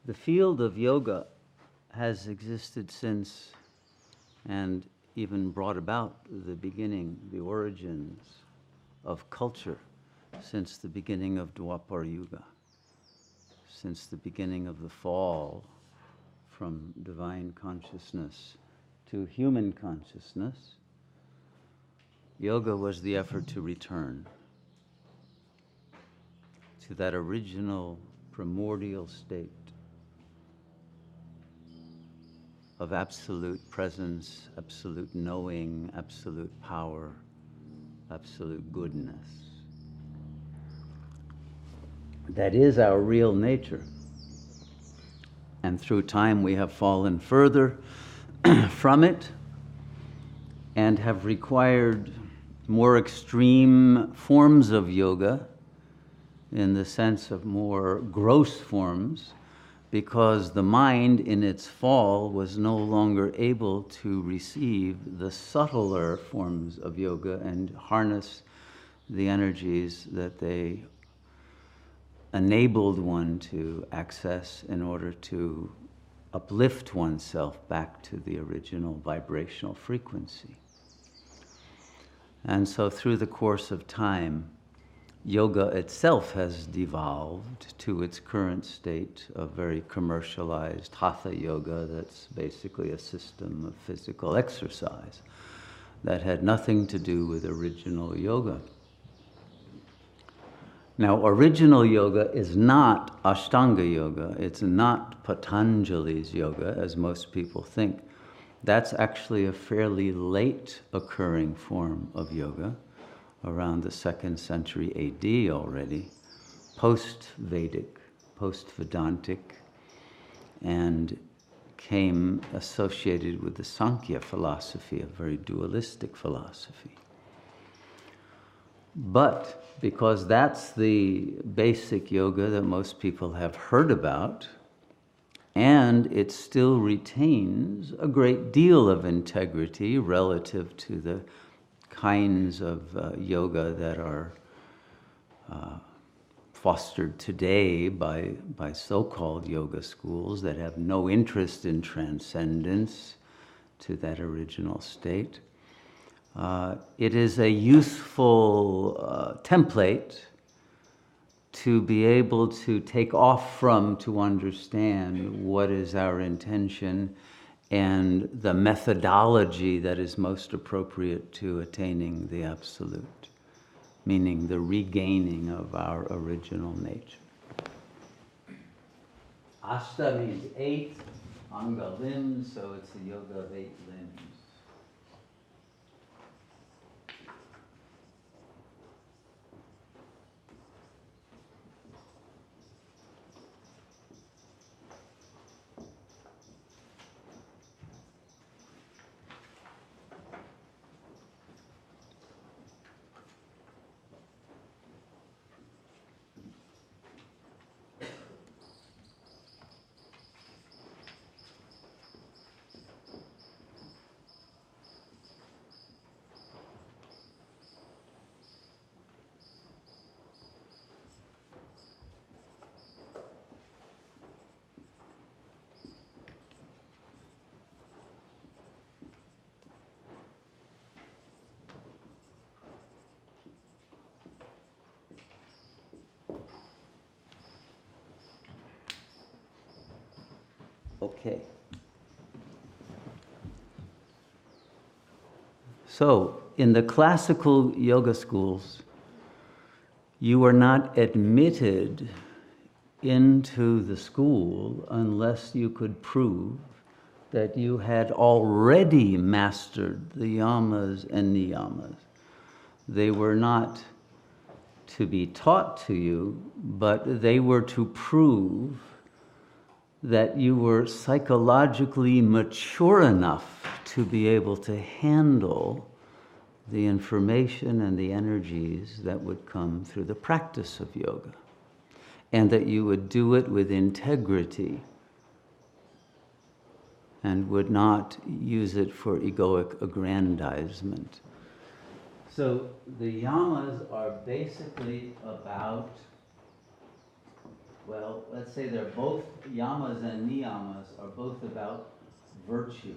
The field of yoga has existed since and even brought about the beginning, the origins of culture since the beginning of Dwapar Yuga, since the beginning of the fall from divine consciousness to human consciousness. Yoga was the effort to return to that original primordial state of absolute presence, absolute knowing, absolute power, absolute goodness. That is our real nature. And through time we have fallen further from it and have required more extreme forms of yoga in the sense of more gross forms, because the mind in its fall was no longer able to receive the subtler forms of yoga and harness the energies that they enabled one to access in order to uplift oneself back to the original vibrational frequency. And so through the course of time, yoga itself has devolved to its current state of very commercialized hatha yoga that's basically a system of physical exercise that had nothing to do with original yoga. Now, original yoga is not ashtanga yoga. It's not Patanjali's yoga, as most people think. That's actually a fairly late occurring form of yoga, around the 2nd century AD already, post-Vedic, post-Vedantic, and came associated with the Sankhya philosophy, a very dualistic philosophy. But because that's the basic yoga that most people have heard about, and it still retains a great deal of integrity relative to the kinds of yoga that are fostered today by so-called yoga schools that have no interest in transcendence to that original state. It is a useful template to be able to take off from, to understand what is our intention and the methodology that is most appropriate to attaining the absolute, meaning the regaining of our original nature. Ashta means 8, anga limbs, so it's a yoga of 8 limbs. Okay. So, in the classical yoga schools, you were not admitted into the school unless you could prove that you had already mastered the yamas and niyamas. They were not to be taught to you, but they were to prove that you were psychologically mature enough to be able to handle the information and the energies that would come through the practice of yoga, and that you would do it with integrity and would not use it for egoic aggrandizement. So the yamas are basically about Well, let's say they're both, yamas and niyamas are both about virtue,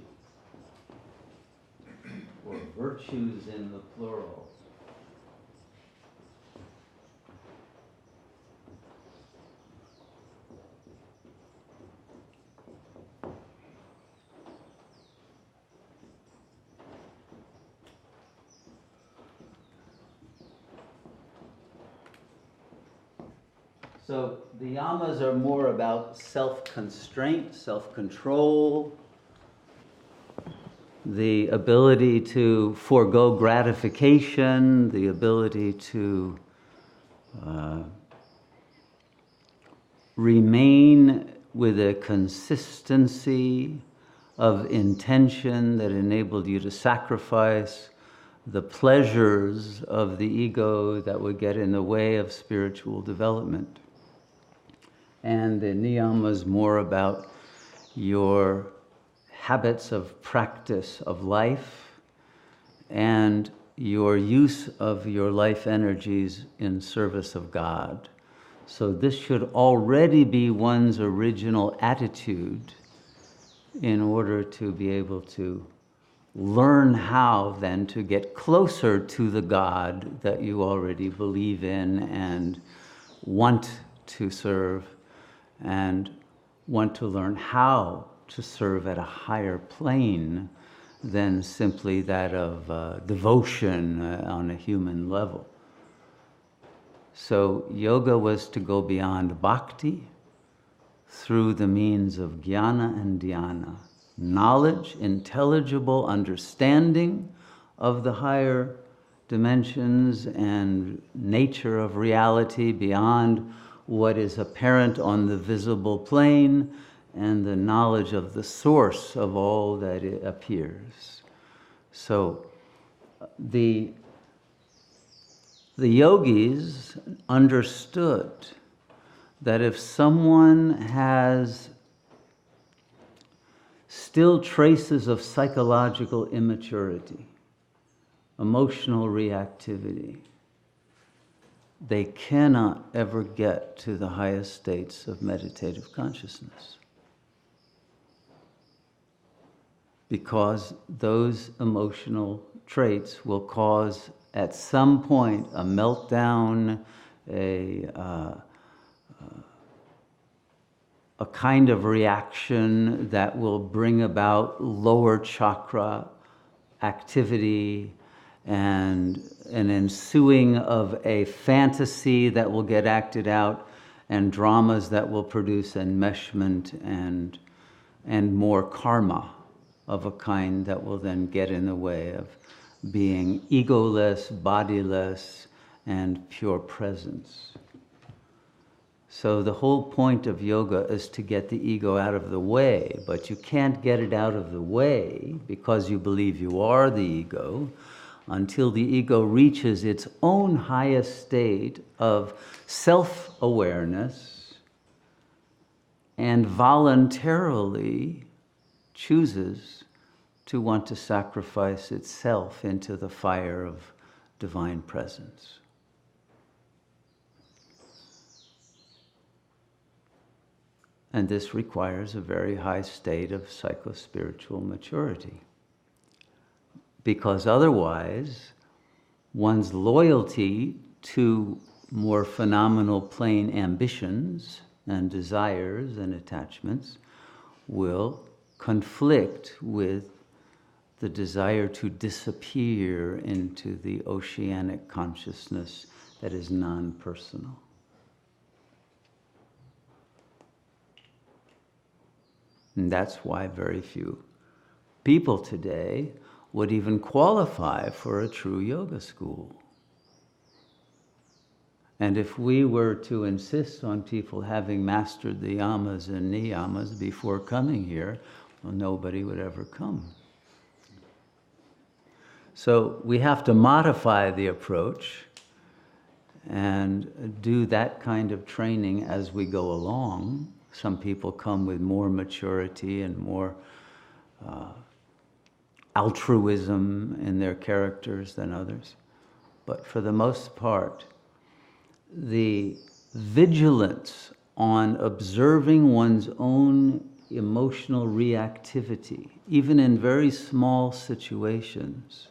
or virtues in the plural. So the yamas are more about self-constraint, self-control, the ability to forego gratification, the ability to remain with a consistency of intention that enabled you to sacrifice the pleasures of the ego that would get in the way of spiritual development. And the niyamas more about your habits of practice of life and your use of your life energies in service of God. So this should already be one's original attitude in order to be able to learn how then to get closer to the God that you already believe in and want to serve, and want to learn how to serve at a higher plane than simply that of devotion on a human level. So yoga was to go beyond bhakti through the means of jnana and dhyana, knowledge, intelligible understanding of the higher dimensions and nature of reality beyond what is apparent on the visible plane, and the knowledge of the source of all that it appears. So the yogis understood that if someone has still traces of psychological immaturity, emotional reactivity, they cannot ever get to the highest states of meditative consciousness, because those emotional traits will cause at some point a meltdown, a kind of reaction that will bring about lower chakra activity and an ensuing of a fantasy that will get acted out, and dramas that will produce enmeshment and more karma of a kind that will then get in the way of being egoless, bodiless, and pure presence. So the whole point of yoga is to get the ego out of the way, but you can't get it out of the way because you believe you are the ego until the ego reaches its own highest state of self-awareness and voluntarily chooses to want to sacrifice itself into the fire of divine presence. And this requires a very high state of psycho-spiritual maturity, because otherwise one's loyalty to more phenomenal plane ambitions and desires and attachments will conflict with the desire to disappear into the oceanic consciousness that is non-personal. And that's why very few people today would even qualify for a true yoga school. And if we were to insist on people having mastered the yamas and niyamas before coming here, well, nobody would ever come. So we have to modify the approach and do that kind of training as we go along. Some people come with more maturity and more altruism in their characters than others. But for the most part, the vigilance on observing one's own emotional reactivity, even in very small situations,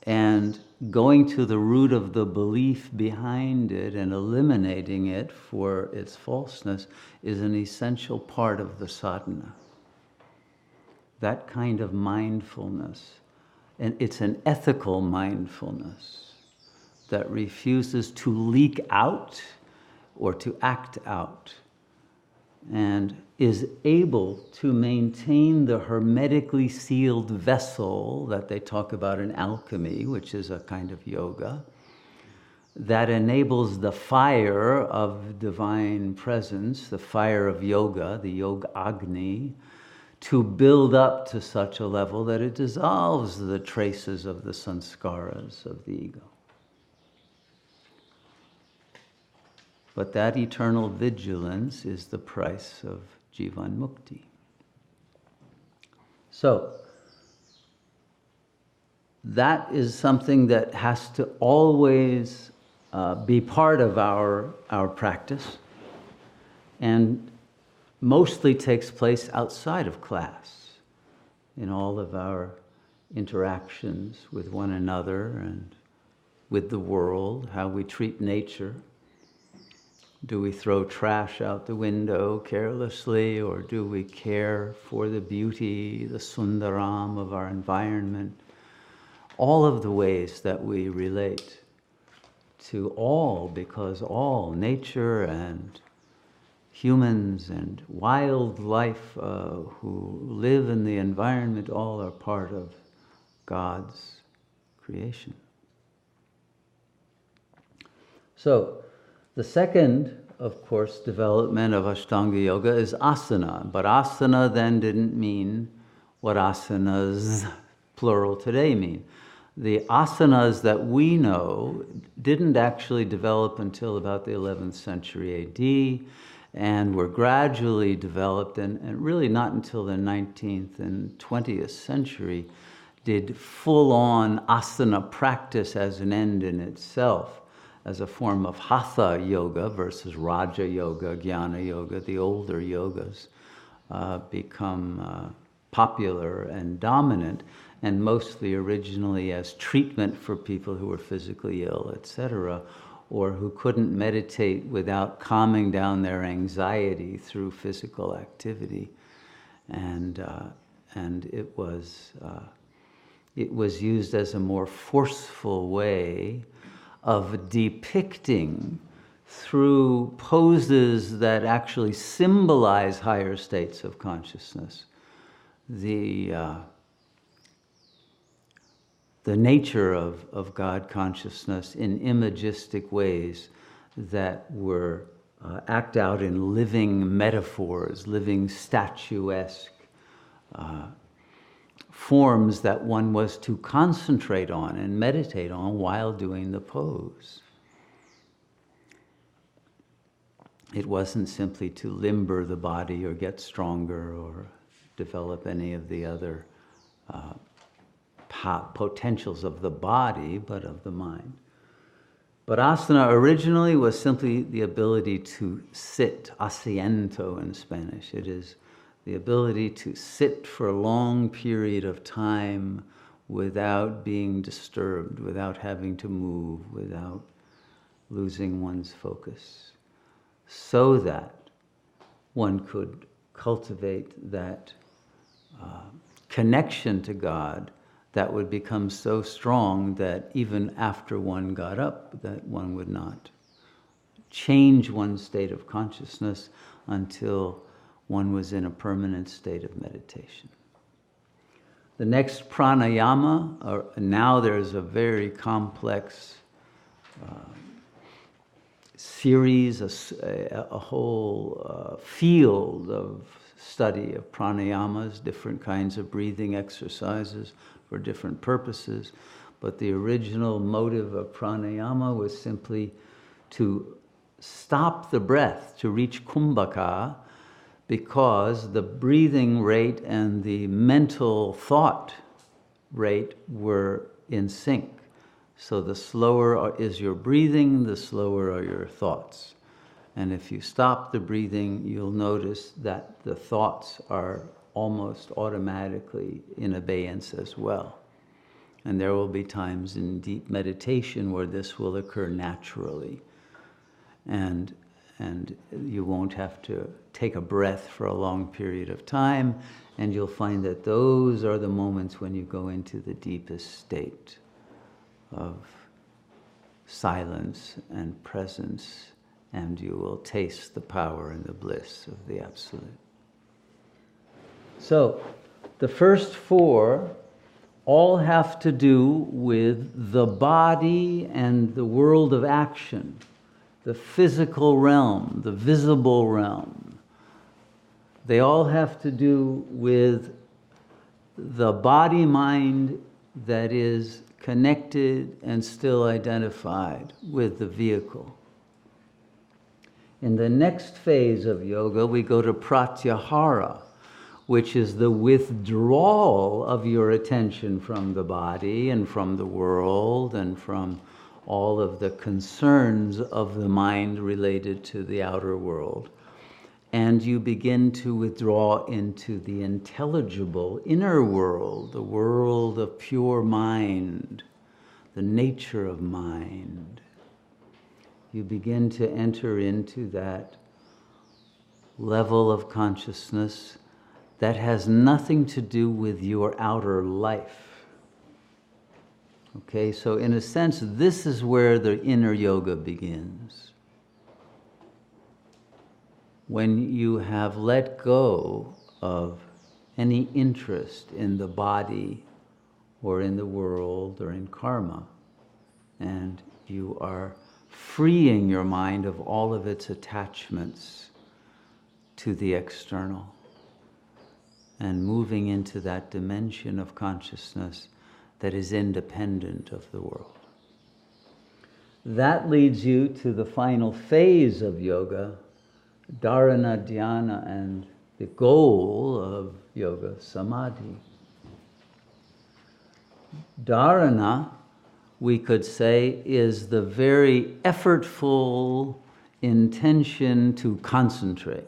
and going to the root of the belief behind it and eliminating it for its falseness is an essential part of the sadhana. That kind of mindfulness, and it's an ethical mindfulness that refuses to leak out or to act out, and is able to maintain the hermetically sealed vessel that they talk about in alchemy, which is a kind of yoga, that enables the fire of divine presence, the fire of yoga, the yoga agni, to build up to such a level that it dissolves the traces of the sanskaras of the ego. But that eternal vigilance is the price of Jivan Mukti. So, that is something that has to always be part of our practice, and mostly takes place outside of class, in all of our interactions with one another and with the world, how we treat nature. Do we throw trash out the window carelessly, or do we care for the beauty, the sundaram of our environment? All of the ways that we relate to all, because all, nature and humans and wildlife who live in the environment, all are part of God's creation. So, the second, of course, development of Ashtanga Yoga is asana. But asana then didn't mean what asanas, plural, today mean. The asanas that we know didn't actually develop until about the 11th century AD, and were gradually developed, and really not until the 19th and 20th century did full-on asana practice as an end in itself, as a form of hatha yoga versus raja yoga, jnana yoga. The older yogas become popular and dominant, and mostly originally as treatment for people who were physically ill, etc., or who couldn't meditate without calming down their anxiety through physical activity. And it was used as a more forceful way of depicting, through poses that actually symbolize higher states of consciousness, the nature of God consciousness in imagistic ways that were act out in living metaphors, living statuesque forms that one was to concentrate on and meditate on while doing the pose. It wasn't simply to limber the body or get stronger or develop any of the other potentials of the body, but of the mind. But asana originally was simply the ability to sit, asiento in Spanish. It is the ability to sit for a long period of time without being disturbed, without having to move, without losing one's focus, so that one could cultivate that connection to God that would become so strong that even after one got up, that one would not change one's state of consciousness until one was in a permanent state of meditation. The next pranayama, now there's a very complex series, a whole field of study of pranayamas, different kinds of breathing exercises for different purposes. But the original motive of pranayama was simply to stop the breath, to reach kumbhaka, because the breathing rate and the mental thought rate were in sync. So the slower is your breathing, the slower are your thoughts. And if you stop the breathing, you'll notice that the thoughts are almost automatically in abeyance as well. And there will be times in deep meditation where this will occur naturally. And you won't have to take a breath for a long period of time, and you'll find that those are the moments when you go into the deepest state of silence and presence, and you will taste the power and the bliss of the Absolute. So, the first four all have to do with the body and the world of action, the physical realm, the visible realm. They all have to do with the body-mind that is connected and still identified with the vehicle. In the next phase of yoga, we go to pratyahara, which is the withdrawal of your attention from the body and from the world and from all of the concerns of the mind related to the outer world. And you begin to withdraw into the intelligible inner world, the world of pure mind, the nature of mind. You begin to enter into that level of consciousness that has nothing to do with your outer life. Okay, so in a sense, this is where the inner yoga begins. When you have let go of any interest in the body or in the world or in karma, and you are freeing your mind of all of its attachments to the external and moving into that dimension of consciousness that is independent of the world. That leads you to the final phase of yoga, dharana, dhyana, and the goal of yoga, samadhi. Dharana, we could say, is the very effortful intention to concentrate.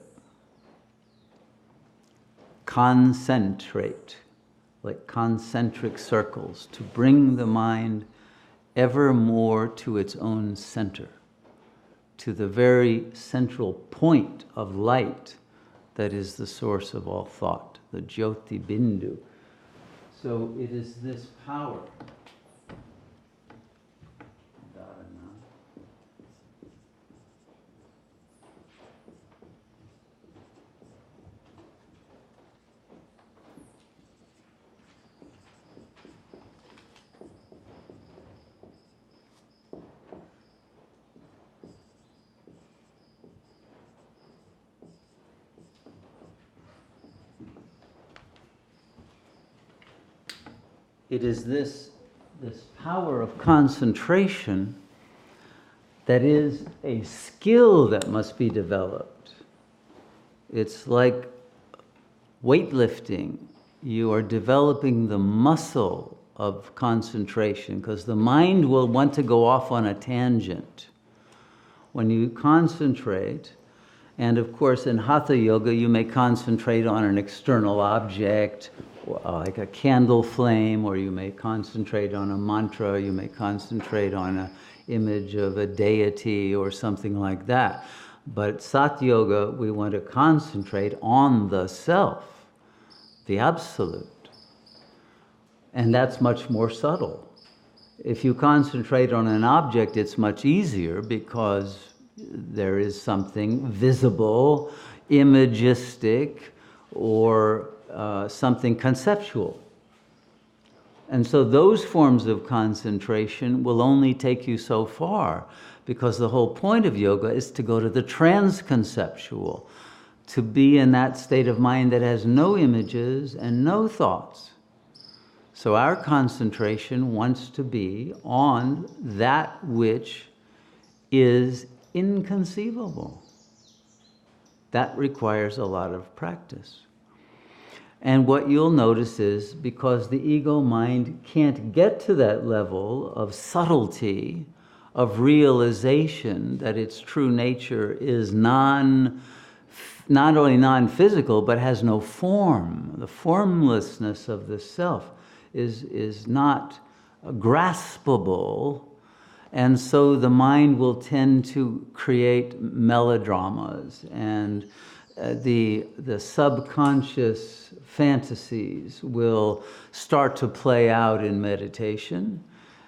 Concentrate, like concentric circles, to bring the mind ever more to its own center, to the very central point of light that is the source of all thought, the Jyoti Bindu. So it is this power. It is this power of concentration that is a skill that must be developed. It's like weightlifting. You are developing the muscle of concentration because the mind will want to go off on a tangent. When you concentrate, and of course in Hatha Yoga you may concentrate on an external object, like a candle flame, or you may concentrate on a mantra, you may concentrate on an image of a deity or something like that. But Sat Yoga, we want to concentrate on the self, the Absolute. And that's much more subtle. If you concentrate on an object, it's much easier because there is something visible, imagistic, or something conceptual. And so those forms of concentration will only take you so far, because the whole point of yoga is to go to the transconceptual, to be in that state of mind that has no images and no thoughts. So our concentration wants to be on that which is inconceivable. That requires a lot of practice. And what you'll notice is, because the ego mind can't get to that level of subtlety, of realization that its true nature is not only non-physical, but has no form. The formlessness of the self is not graspable, and so the mind will tend to create melodramas, and the subconscious fantasies will start to play out in meditation,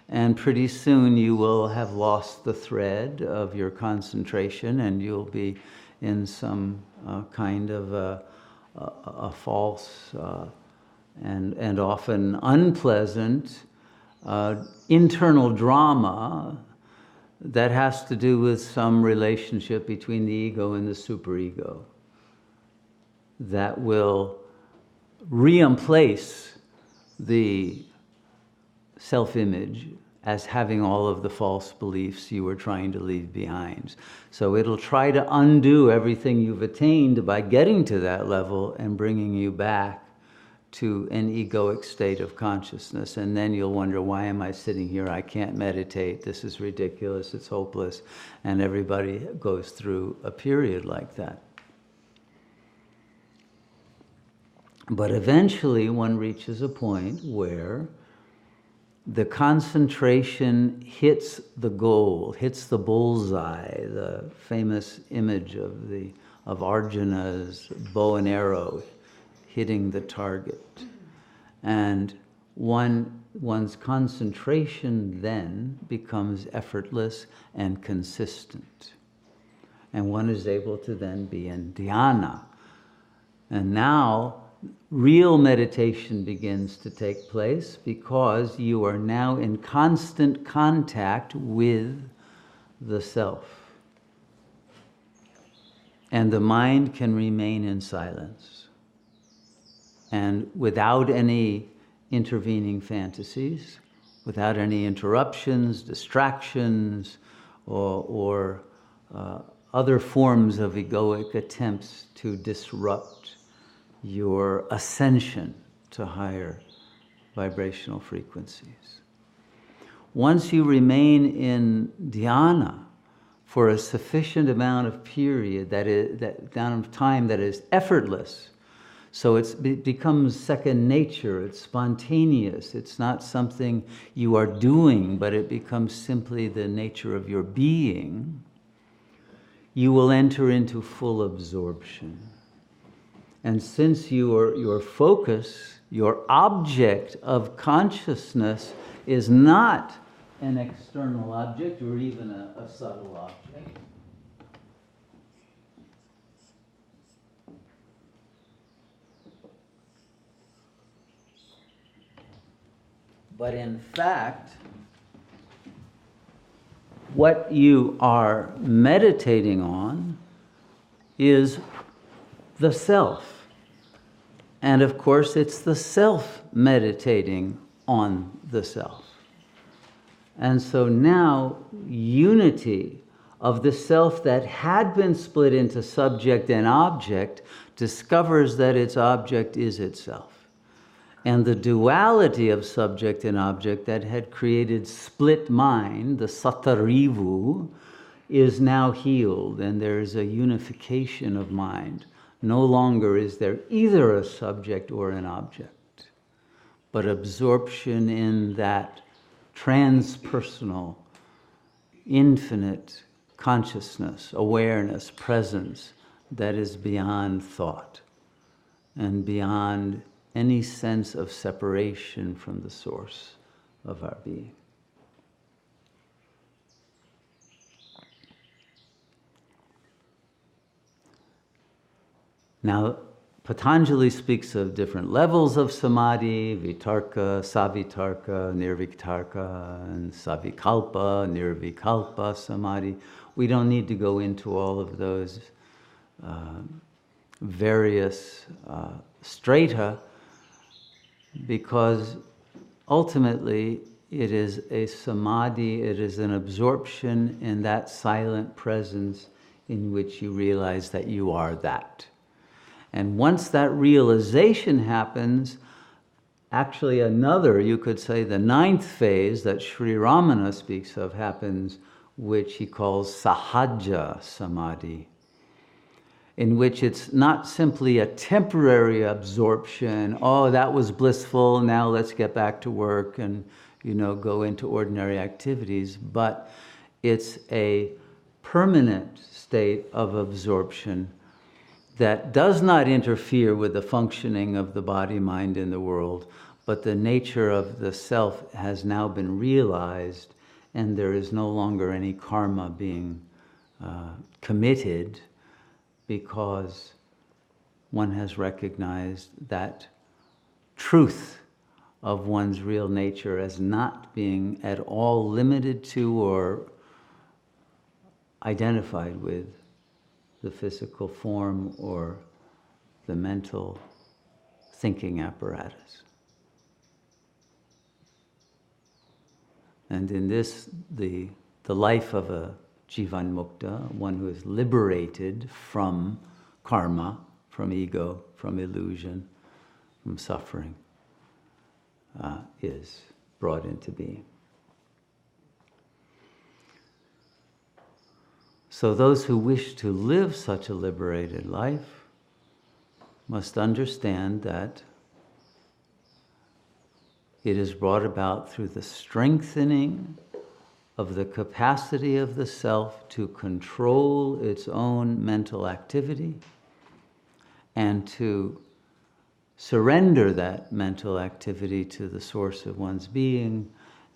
and pretty soon you will have lost the thread of your concentration, and you'll be in some kind of a false and often unpleasant internal drama that has to do with some relationship between the ego and the superego that will reemplace the self-image as having all of the false beliefs you were trying to leave behind. So it'll try to undo everything you've attained by getting to that level and bringing you back to an egoic state of consciousness. And then you'll wonder, why am I sitting here? I can't meditate. This is ridiculous. It's hopeless. And everybody goes through a period like that. But eventually one reaches a point where the concentration hits the goal, hits the bullseye, the famous image of Arjuna's bow and arrow hitting the target. And one's concentration then becomes effortless and consistent. And one is able to then be in dhyana. And now real meditation begins to take place because you are now in constant contact with the self. And the mind can remain in silence. And without any intervening fantasies, without any interruptions, distractions, or other forms of egoic attempts to disrupt your ascension to higher vibrational frequencies. Once you remain in dhyana for a sufficient amount of period, that amount of time that is effortless, so it becomes second nature, it's spontaneous, it's not something you are doing, but it becomes simply the nature of your being, you will enter into full absorption. And since your focus, your object of consciousness is not an external object or even a subtle object, but in fact, what you are meditating on is the self. And of course, it's the self meditating on the self. And so now, unity of the self that had been split into subject and object discovers that its object is itself. And the duality of subject and object that had created split mind, the satarivu, is now healed, and there is a unification of mind. No longer is there either a subject or an object, but absorption in that transpersonal, infinite consciousness, awareness, presence that is beyond thought and beyond any sense of separation from the source of our being. Now, Patanjali speaks of different levels of samadhi, vitarka, savitarka, nirvitarka, and savikalpa, nirvikalpa samadhi. We don't need to go into all of those various strata, because ultimately it is a samadhi, it is an absorption in that silent presence in which you realize that you are that. And once that realization happens, actually another, you could say the ninth phase that Sri Ramana speaks of happens which he calls Sahaja Samadhi, in which it's not simply a temporary absorption, oh, that was blissful, now let's get back to work and, go into ordinary activities, but it's a permanent state of absorption that does not interfere with the functioning of the body, mind in the world, but the nature of the self has now been realized, and there is no longer any karma being committed, because one has recognized that truth of one's real nature as not being at all limited to or identified with the physical form or the mental thinking apparatus. And in this, the life of a Jivan Mukta, one who is liberated from karma, from ego, from illusion, from suffering, is brought into being. So those who wish to live such a liberated life must understand that it is brought about through the strengthening of the capacity of the self to control its own mental activity and to surrender that mental activity to the source of one's being,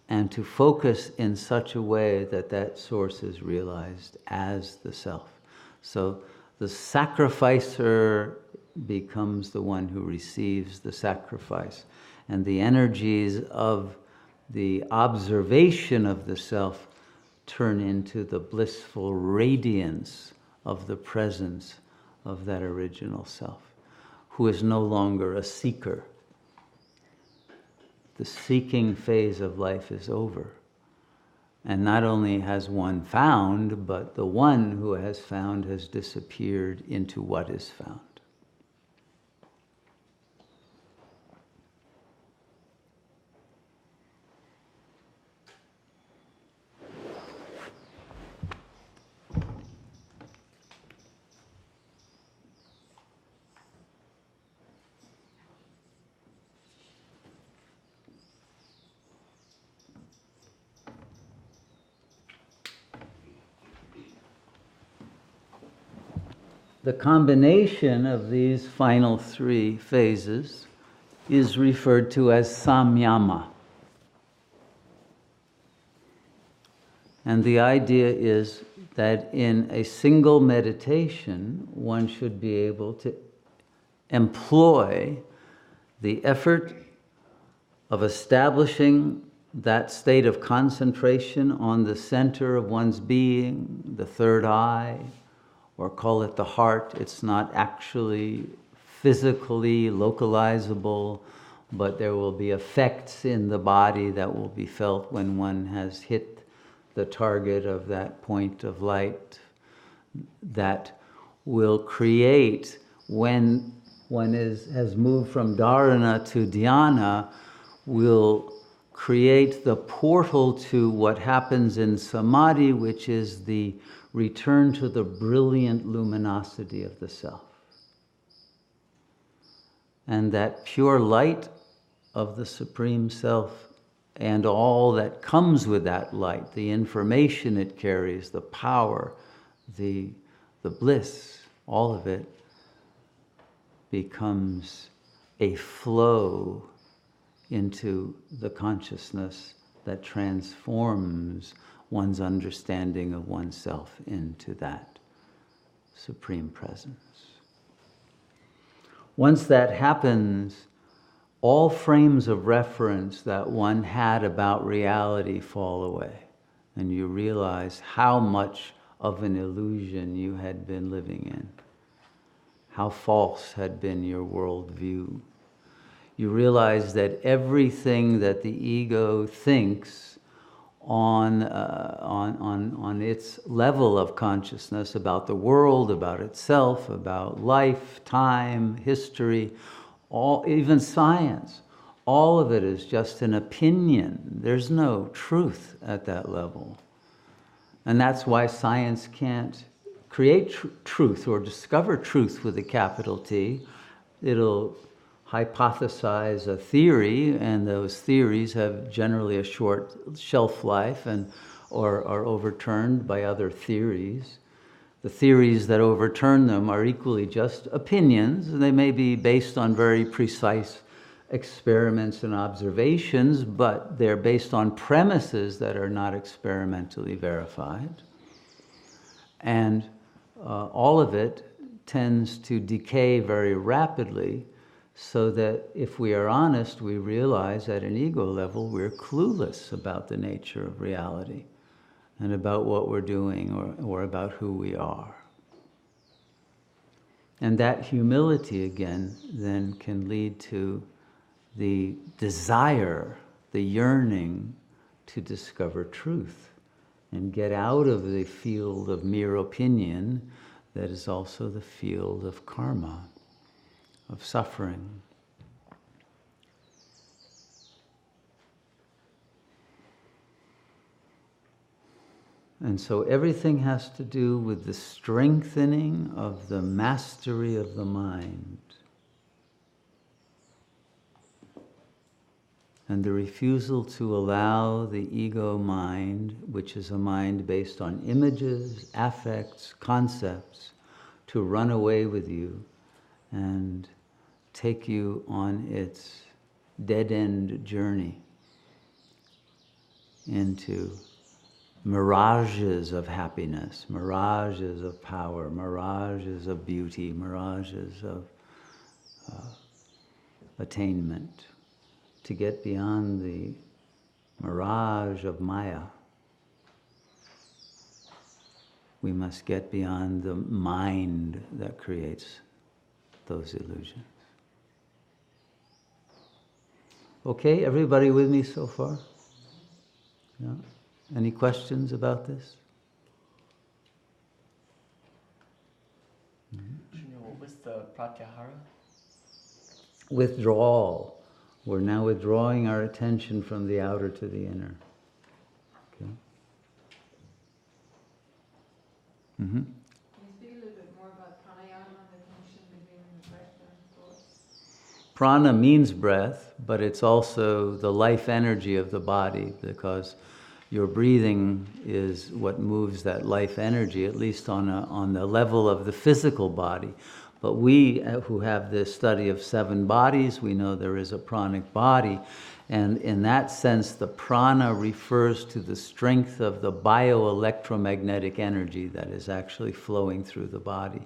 and to focus in such a way that that source is realized as the self. So the sacrificer becomes the one who receives the sacrifice, and the energies of the observation of the self turn into the blissful radiance of the presence of that original self, who is no longer a seeker. The seeking phase of life is over. And not only has one found, but the one who has found has disappeared into what is found. The combination of these final three phases is referred to as samyama. And the idea is that in a single meditation, one should be able to employ the effort of establishing that state of concentration on the center of one's being, the third eye, or call it the heart. It's not actually physically localizable, but there will be effects in the body that will be felt when one has hit the target of that point of light, that will create, when one has moved from dharana to dhyana, will create the portal to what happens in samadhi, which is the return to the brilliant luminosity of the self. And that pure light of the Supreme Self and all that comes with that light, the information it carries, the power, the bliss, all of it becomes a flow into the consciousness that transforms one's understanding of oneself into that supreme presence. Once that happens, all frames of reference that one had about reality fall away, and you realize how much of an illusion you had been living in, how false had been your worldview. You realize that everything that the ego thinks on its level of consciousness about the world, about itself, about life, time, history, even science, all of it is just an opinion. There's no truth at that level. And that's why science can't create truth or discover truth with a capital T. It'll hypothesize a theory, and those theories have generally a short shelf life or are overturned by other theories. The theories that overturn them are equally just opinions, and they may be based on very precise experiments and observations, but they're based on premises that are not experimentally verified. And all of it tends to decay very rapidly, so that if we are honest, we realize at an ego level we're clueless about the nature of reality and about what we're doing or about who we are. And that humility, again, then can lead to the desire, the yearning to discover truth and get out of the field of mere opinion that is also the field of karma, of suffering. And so everything has to do with the strengthening of the mastery of the mind and the refusal to allow the ego mind, which is a mind based on images, affects, concepts, to run away with you and take you on its dead-end journey into mirages of happiness, mirages of power, mirages of beauty, mirages of attainment, to get beyond the mirage of Maya. We must get beyond the mind that creates those illusions. Okay, everybody with me so far? Yeah? Any questions about this? What's the pratyahara? Withdrawal. We're now withdrawing our attention from the outer to the inner. Okay. Mm-hmm. Can you speak a little bit more about pranayama and the connection between breath and thoughts? Prana means breath, but it's also the life energy of the body, because your breathing is what moves that life energy, at least on the level of the physical body. But we who have this study of 7 bodies, we know there is a pranic body. And in that sense, the prana refers to the strength of the bioelectromagnetic energy that is actually flowing through the body.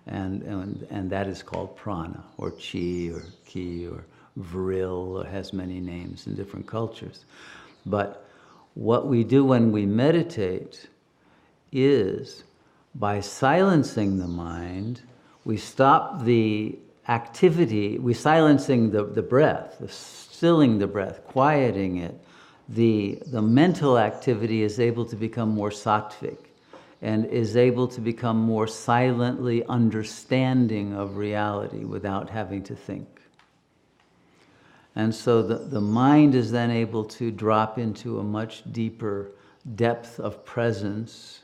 And that is called prana, or chi, or ki, or vril, or has many names in different cultures. But what we do when we meditate is, by silencing the mind, we stop the activity, we're silencing the breath, stilling the breath, quieting it. The mental activity is able to become more sattvic and is able to become more silently understanding of reality without having to think. And so the mind is then able to drop into a much deeper depth of presence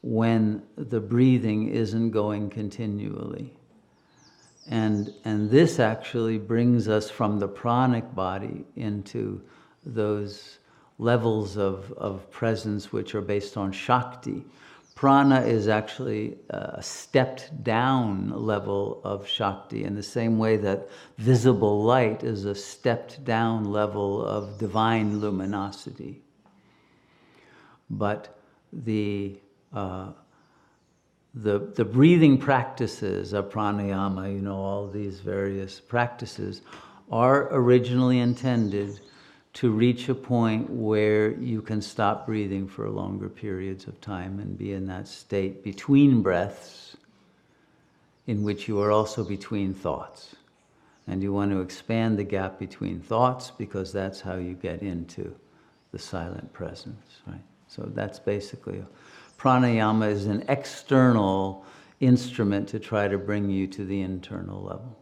when the breathing isn't going continually. And this actually brings us from the pranic body into those levels of presence which are based on Shakti. Prana is actually a stepped down level of Shakti, in the same way that visible light is a stepped down level of divine luminosity. But the breathing practices of pranayama, all these various practices, are originally intended to reach a point where you can stop breathing for longer periods of time and be in that state between breaths, in which you are also between thoughts. And you want to expand the gap between thoughts, because that's how you get into the silent presence, right? So that's basically pranayama is an external instrument to try to bring you to the internal level.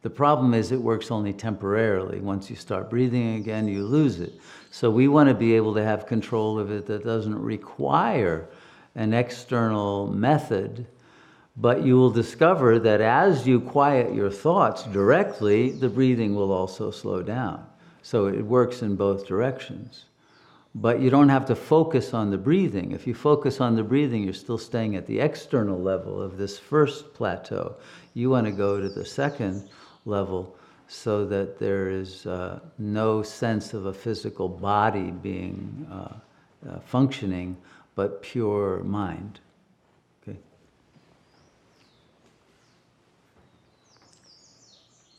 The problem is it works only temporarily. Once you start breathing again, you lose it. So we want to be able to have control of it that doesn't require an external method, but you will discover that as you quiet your thoughts directly, the breathing will also slow down. So it works in both directions. But you don't have to focus on the breathing. If you focus on the breathing, you're still staying at the external level of this first plateau. You want to go to the second level so that there is no sense of a physical body being functioning, but pure mind. Okay.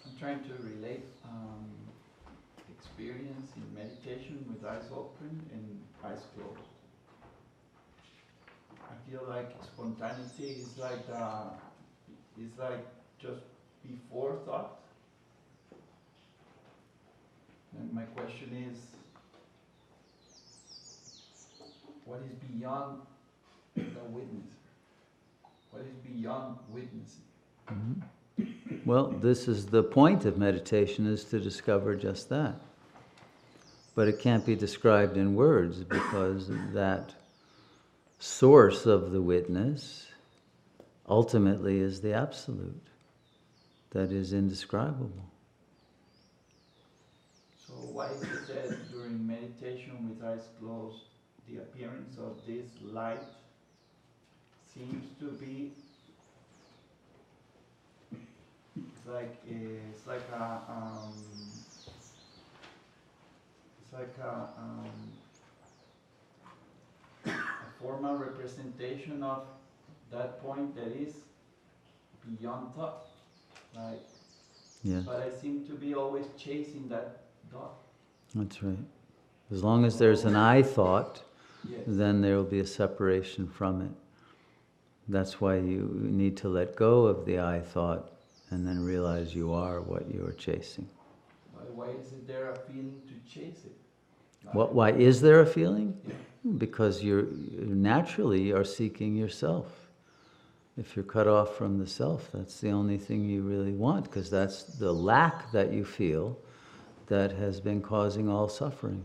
I'm trying to relate experience in meditation with eyes open and eyes closed. I feel like spontaneity is like just before thought. And my question is, what is beyond the witness? What is beyond witnessing? Mm-hmm. Well, this is the point of meditation, is to discover just that. But it can't be described in words because that source of the witness ultimately is the absolute that is indescribable. So why is it that during meditation with eyes closed, the appearance of this light seems to be it's like a formal representation of that point that is beyond thought. Like, Yeah. but I seem to be always chasing that thought. That's right. As long as there's an I thought, Yes. then there will be a separation from it. That's why you need to let go of the I thought and then realize you are what you are chasing. Why is there a feeling to chase it? Why is there a feeling? Yeah. Because you naturally are seeking yourself. If you're cut off from the self, that's the only thing you really want, because that's the lack that you feel that has been causing all suffering.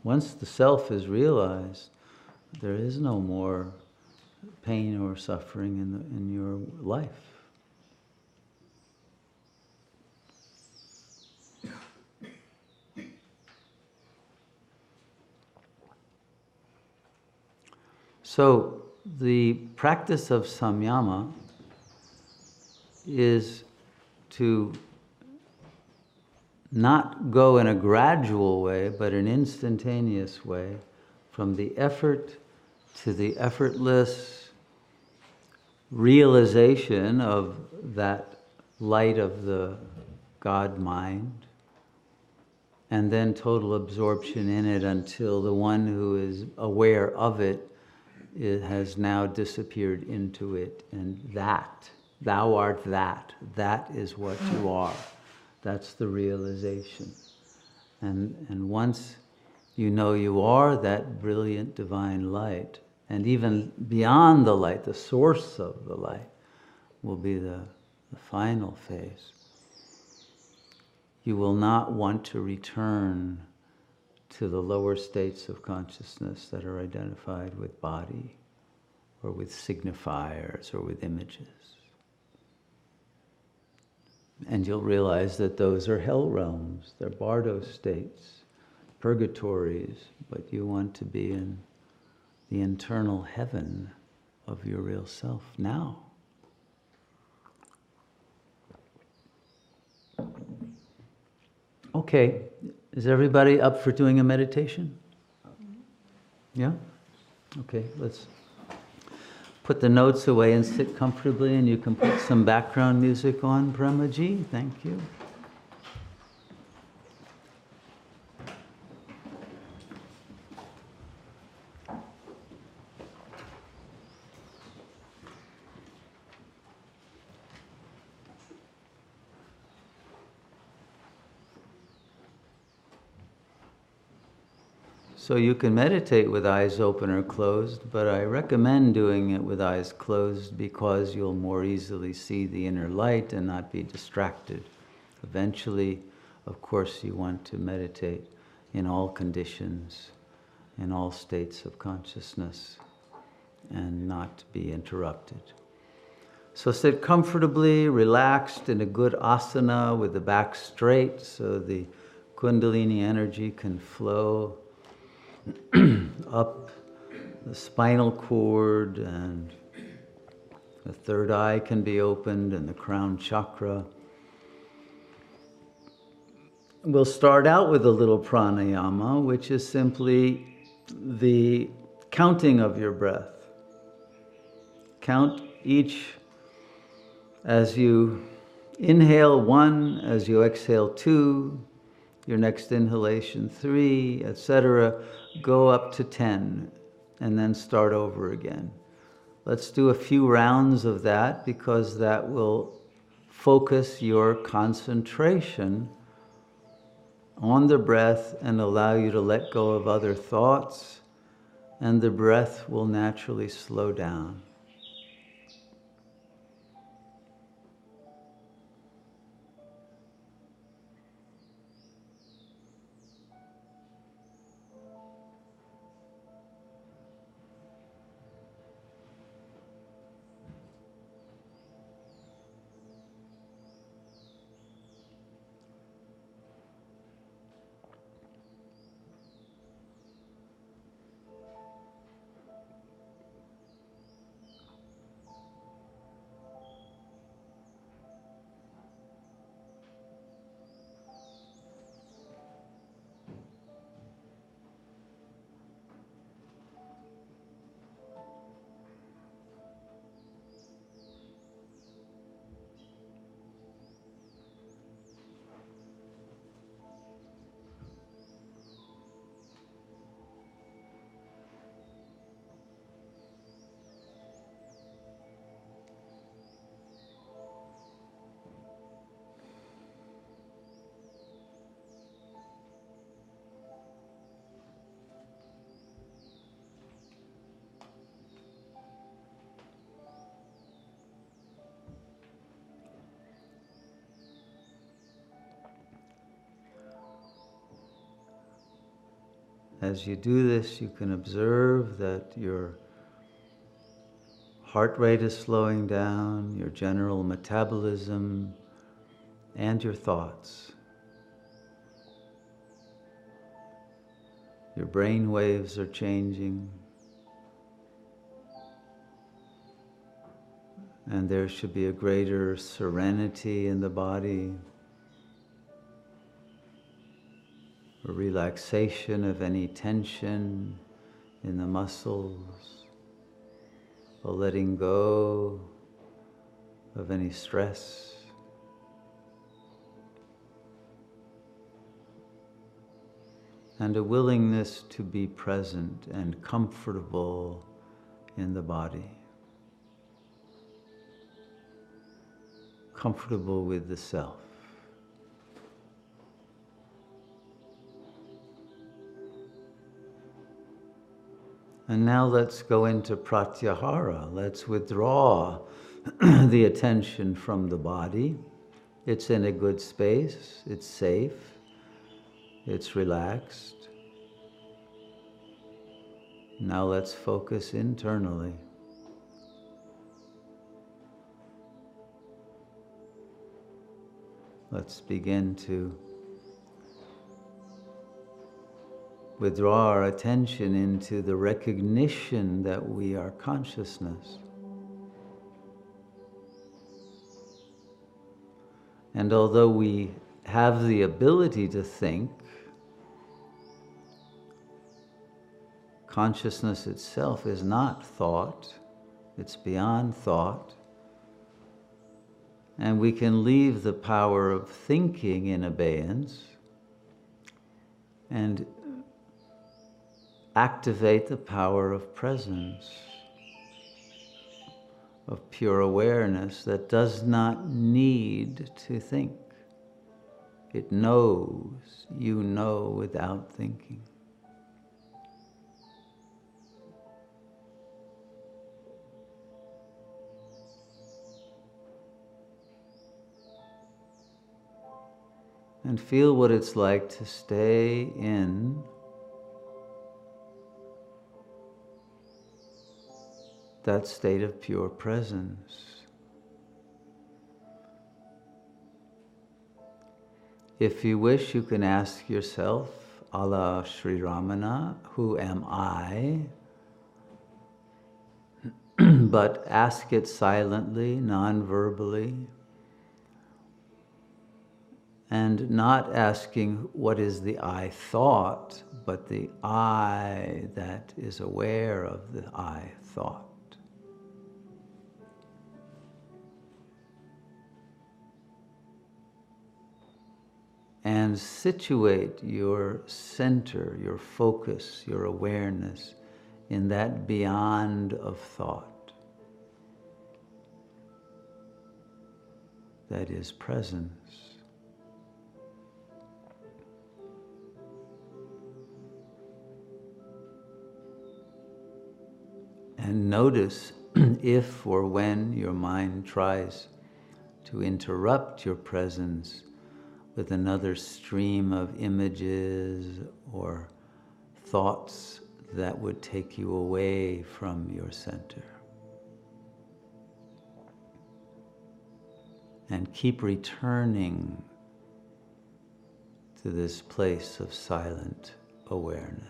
Once the self is realized, there is no more pain or suffering in your life. So the practice of samyama is to not go in a gradual way, but an instantaneous way, from the effort to the effortless realization of that light of the God mind, and then total absorption in it until the one who is aware of it has now disappeared into it, and that, thou art that is what you are. That's the realization. And once you know you are that brilliant divine light, and even beyond the light, the source of the light will be the final phase. You will not want to return to the lower states of consciousness that are identified with body, or with signifiers, or with images. And you'll realize that those are hell realms, they're bardo states, purgatories, but you want to be in the internal heaven of your real self now. Okay, is everybody up for doing a meditation? Yeah? Okay, let's put the notes away and sit comfortably, and you can put some background music on, Premaji. Thank you. So you can meditate with eyes open or closed, but I recommend doing it with eyes closed because you'll more easily see the inner light and not be distracted. Eventually, of course, you want to meditate in all conditions, in all states of consciousness, and not be interrupted. So sit comfortably, relaxed in a good asana with the back straight so the Kundalini energy can flow up the spinal cord, and the third eye can be opened and the crown chakra. We'll start out with a little pranayama, which is simply the counting of your breath. Count each as you inhale 1, as you exhale 2, your next inhalation 3, etc. Go up to 10 and then start over again. Let's do a few rounds of that because that will focus your concentration on the breath and allow you to let go of other thoughts, and the breath will naturally slow down. As you do this, you can observe that your heart rate is slowing down, your general metabolism, and your thoughts. Your brain waves are changing, and there should be a greater serenity in the body, a relaxation of any tension in the muscles, a letting go of any stress. And a willingness to be present and comfortable in the body. Comfortable with the self. And now let's go into pratyahara. Let's withdraw the attention from the body. It's in a good space, it's safe, it's relaxed. Now let's focus internally. Let's begin to withdraw our attention into the recognition that we are consciousness. And although we have the ability to think, consciousness itself is not thought, it's beyond thought. And we can leave the power of thinking in abeyance and activate the power of presence, of pure awareness that does not need to think. It knows, you know without thinking. And feel what it's like to stay in that state of pure presence. If you wish, you can ask yourself, a la Sri Ramana, who am I? But ask it silently, non-verbally, and not asking what is the I thought, but the I that is aware of the I thought. And situate your center, your focus, your awareness in that beyond of thought that is presence. And notice if or when your mind tries to interrupt your presence with another stream of images or thoughts that would take you away from your center. And keep returning to this place of silent awareness.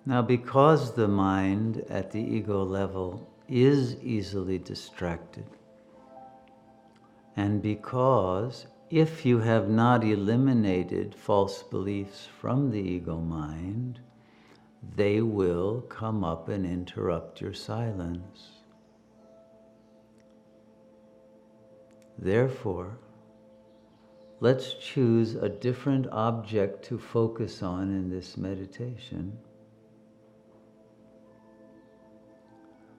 Now, because the mind at the ego level is easily distracted, and because if you have not eliminated false beliefs from the ego mind, they will come up and interrupt your silence. Therefore, let's choose a different object to focus on in this meditation,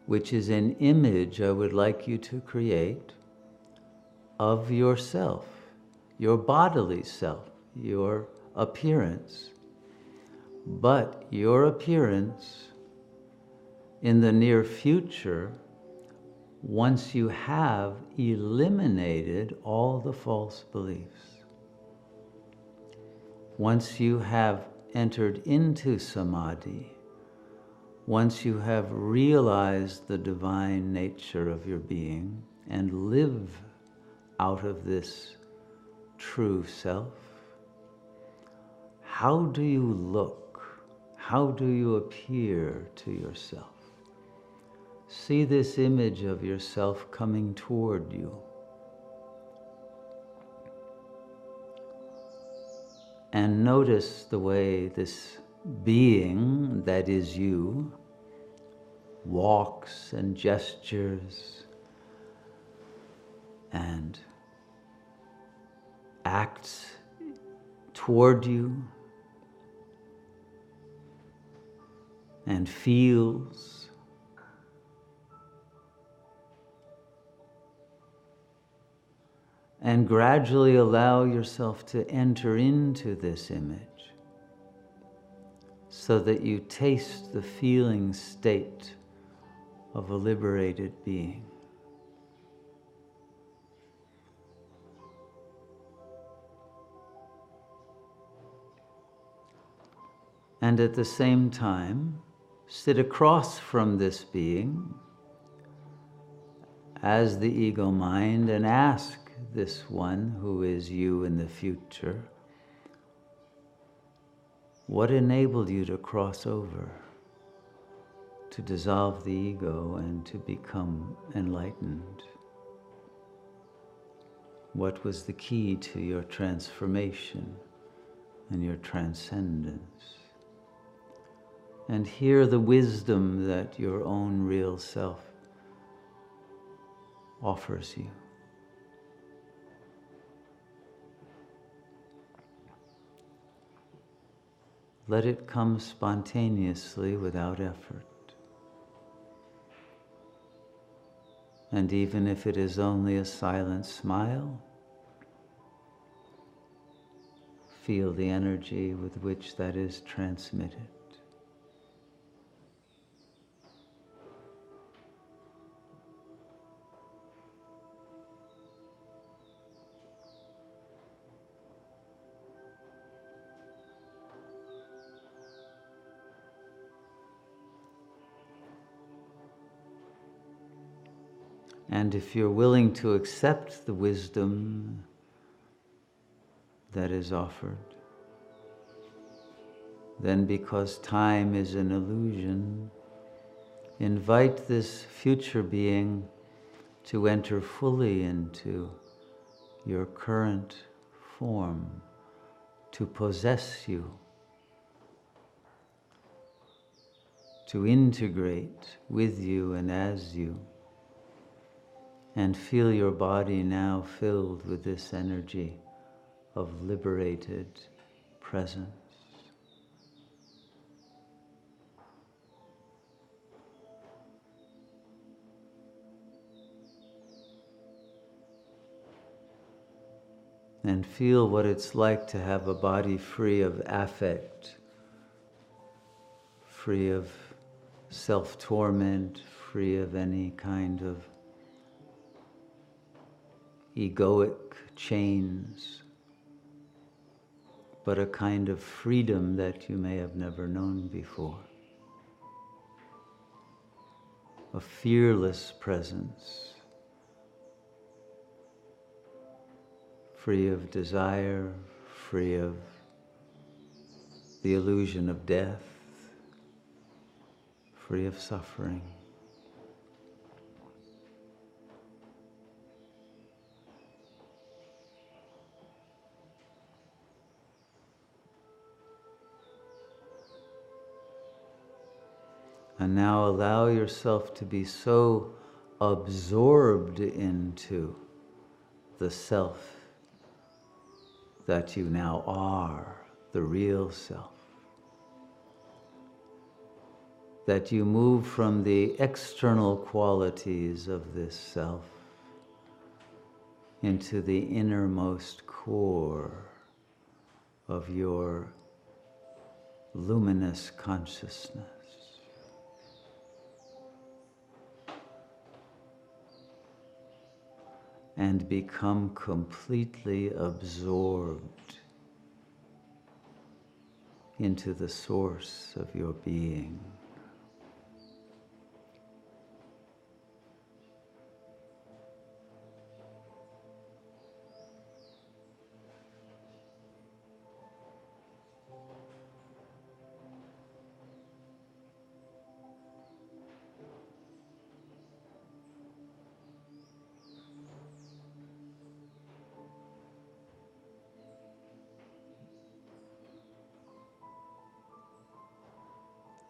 which is an image I would like you to create of yourself, your bodily self, your appearance. But your appearance in the near future, once you have eliminated all the false beliefs, once you have entered into samadhi, once you have realized the divine nature of your being and live out of this true self, how do you look? How do you appear to yourself? See this image of yourself coming toward you. And notice the way this being that is you walks and gestures and acts toward you and feels. And gradually allow yourself to enter into this image so that you taste the feeling state of a liberated being. And at the same time, sit across from this being as the ego mind and ask this one who is you in the future, what enabled you to cross over, to dissolve the ego and to become enlightened? What was the key to your transformation and your transcendence? And hear the wisdom that your own real self offers you. Let it come spontaneously without effort. And even if it is only a silent smile, feel the energy with which that is transmitted. And if you're willing to accept the wisdom that is offered, then because time is an illusion, invite this future being to enter fully into your current form, to possess you, to integrate with you and as you. And feel your body now filled with this energy of liberated presence. And feel what it's like to have a body free of affect, free of self-torment, free of any kind of egoic chains, but a kind of freedom that you may have never known before. A fearless presence, free of desire, free of the illusion of death, free of suffering. And now allow yourself to be so absorbed into the self that you now are, the real self, that you move from the external qualities of this self into the innermost core of your luminous consciousness. And become completely absorbed into the source of your being.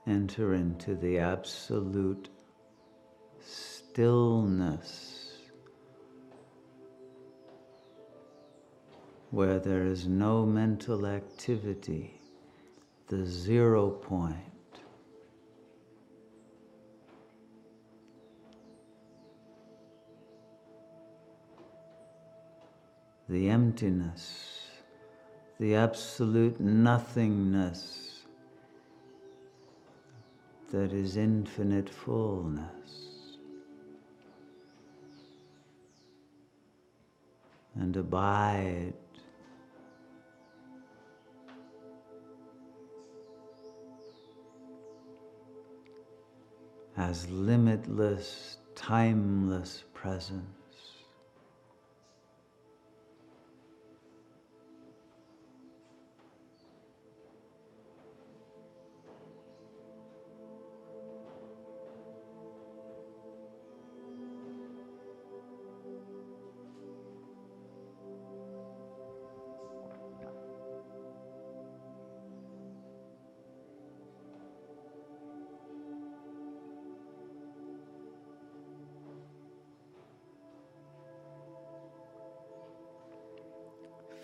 Enter into the absolute stillness where there is no mental activity, the 0 point. The emptiness, the absolute nothingness that is infinite fullness. And abide as limitless, timeless presence.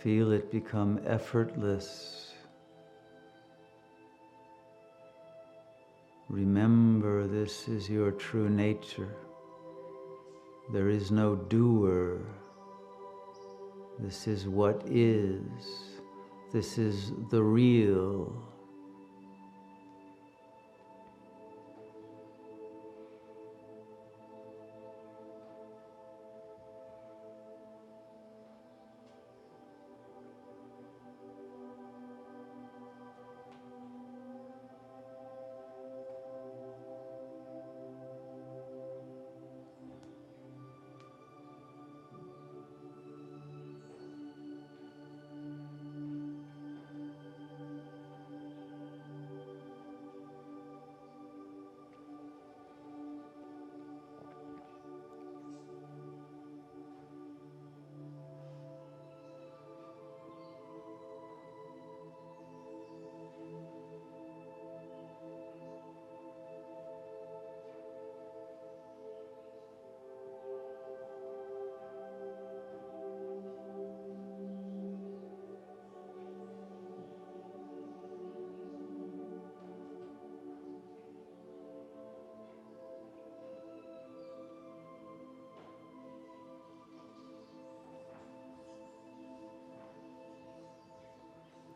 Feel it become effortless. Remember, this is your true nature. There is no doer. This is what is. This is the real.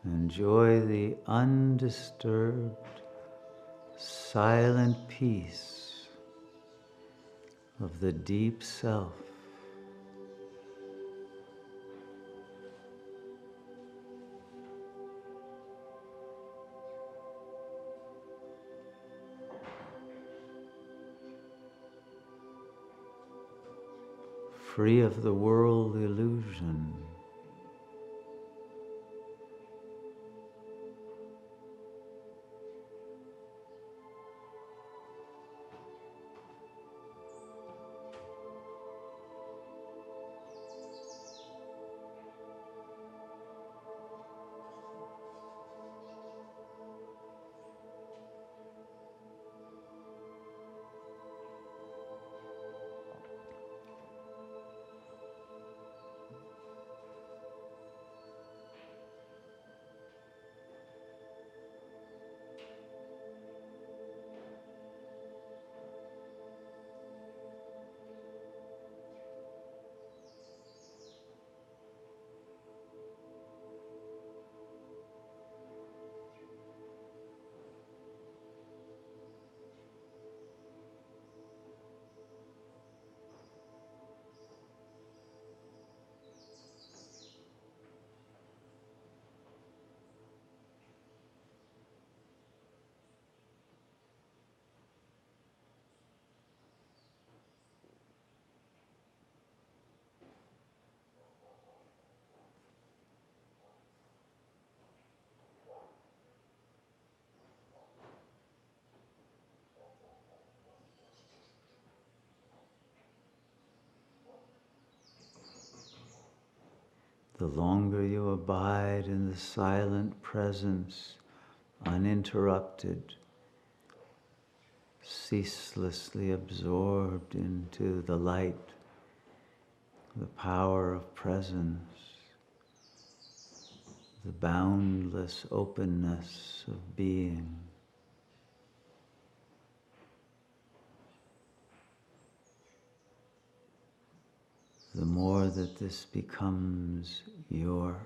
Enjoy the undisturbed, silent peace of the deep self. Free of the world illusion. The longer you abide in the silent presence, uninterrupted, ceaselessly absorbed into the light, the power of presence, the boundless openness of being. The more that this becomes your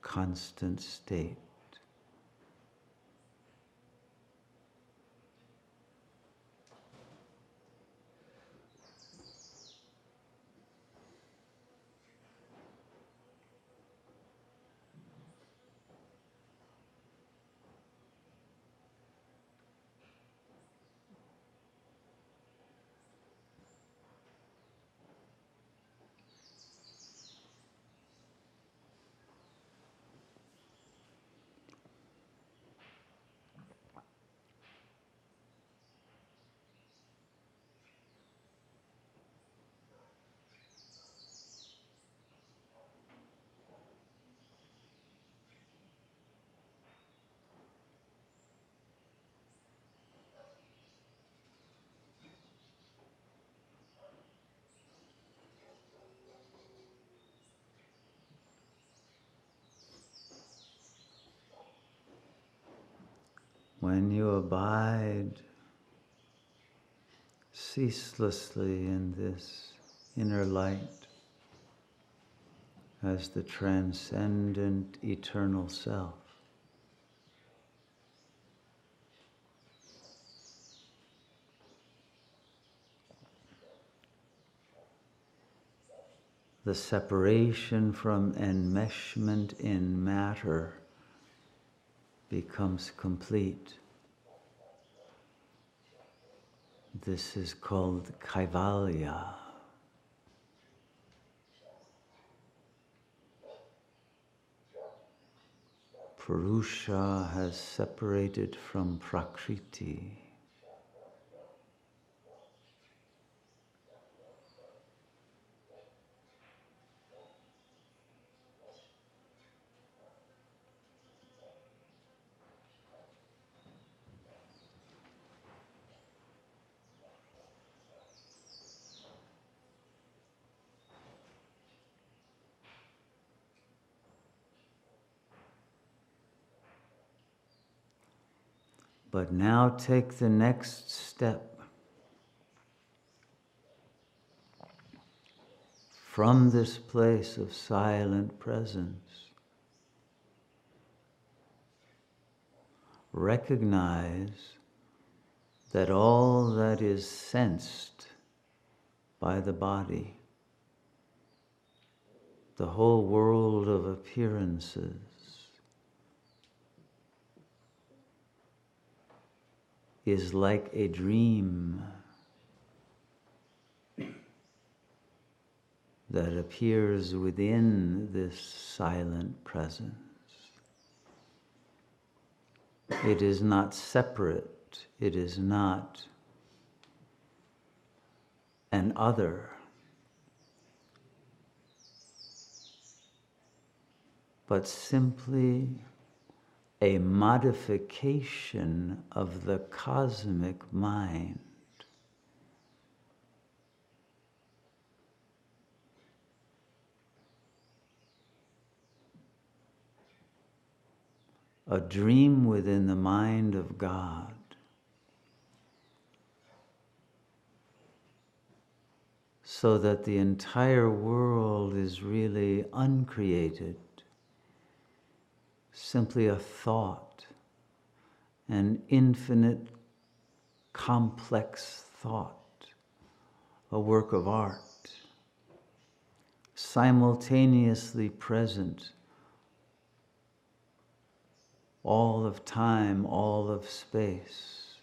constant state. when you abide ceaselessly in this inner light as the transcendent eternal self, the separation from enmeshment in matter becomes complete. This is called Kaivalya. Purusha has separated from Prakriti. But now take the next step from this place of silent presence. Recognize that all that is sensed by the body, the whole world of appearances, is like a dream that appears within this silent presence. It is not separate, it is not an other, but simply a modification of the cosmic mind. A dream within the mind of God. So that the entire world is really uncreated, simply a thought, an infinite, complex thought, a work of art, simultaneously present all of time, all of space,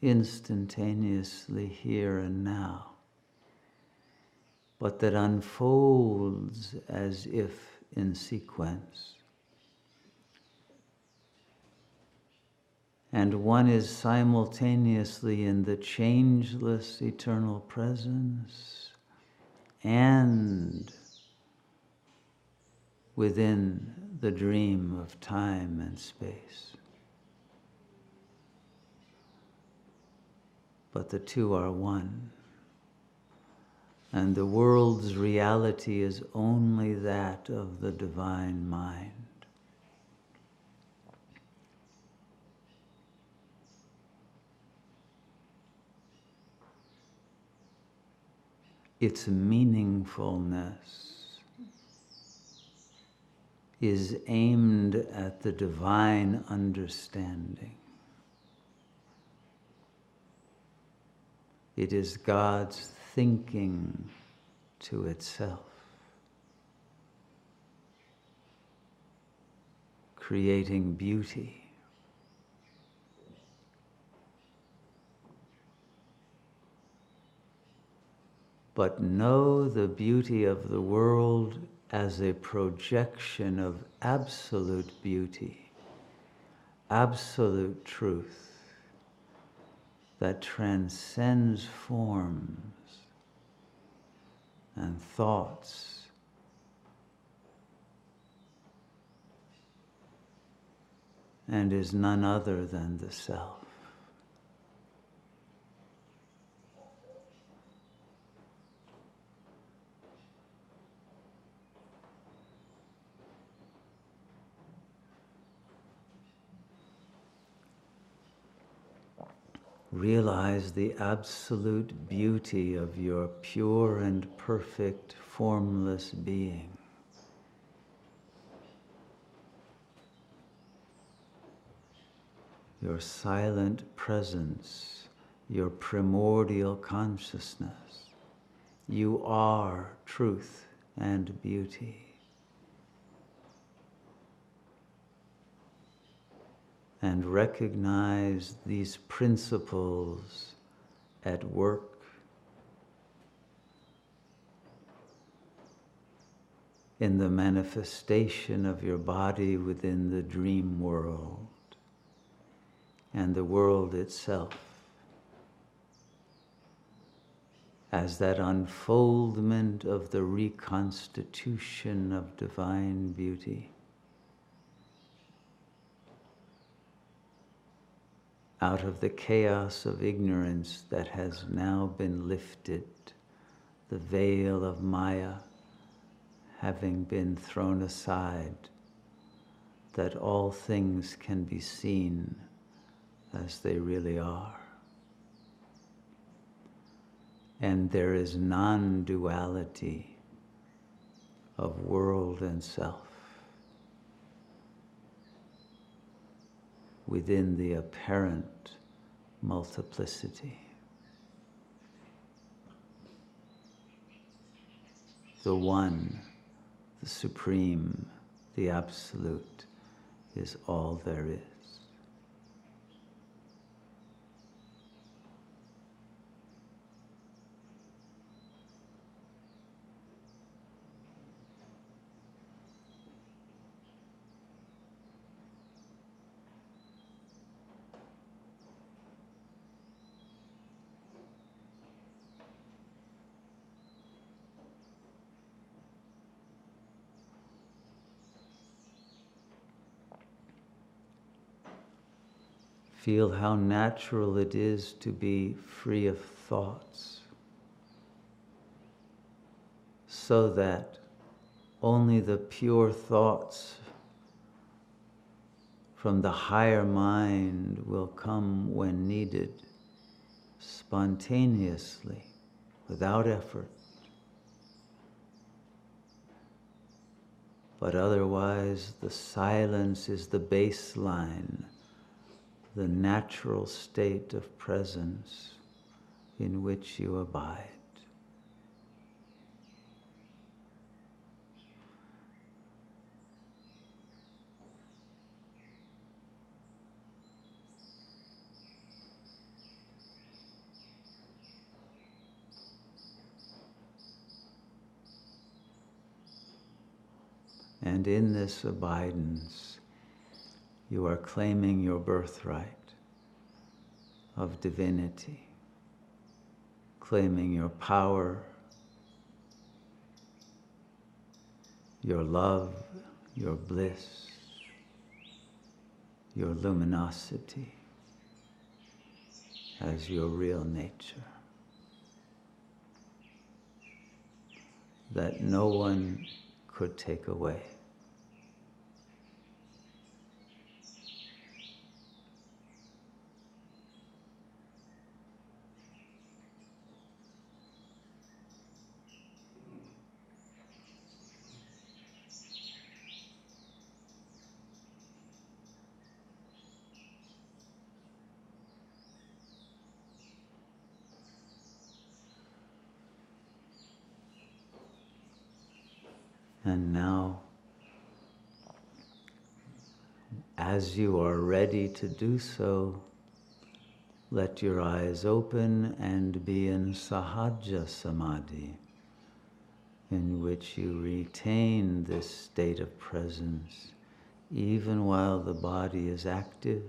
instantaneously here and now, but that unfolds as if in sequence. And one is simultaneously in the changeless eternal presence and within the dream of time and space. But the two are one. And the world's reality is only that of the divine mind. Its meaningfulness is aimed at the divine understanding. It is God's thinking to itself, creating beauty. But know the beauty of the world as a projection of absolute beauty, absolute truth that transcends forms and thoughts and is none other than the self. realize the absolute beauty of your pure and perfect formless being. Your silent presence, your primordial consciousness. You are truth and beauty. And recognize these principles at work in the manifestation of your body within the dream world and the world itself, as that unfoldment of the reconstitution of divine beauty. Out of the chaos of ignorance that has now been lifted, the veil of Maya having been thrown aside, that all things can be seen as they really are. And there is non-duality of world and self within the apparent multiplicity. The one, the supreme, the absolute is all there is. Feel how natural it is to be free of thoughts, so that only the pure thoughts from the higher mind will come when needed, spontaneously, without effort. But otherwise, the silence is the baseline, the natural state of presence in which you abide. And in this abidance, you are claiming your birthright of divinity, claiming your power, your love, your bliss, your luminosity as your real nature, that no one could take away. And now, as you are ready to do so, let your eyes open and be in Sahaja Samadhi, in which you retain this state of presence even while the body is active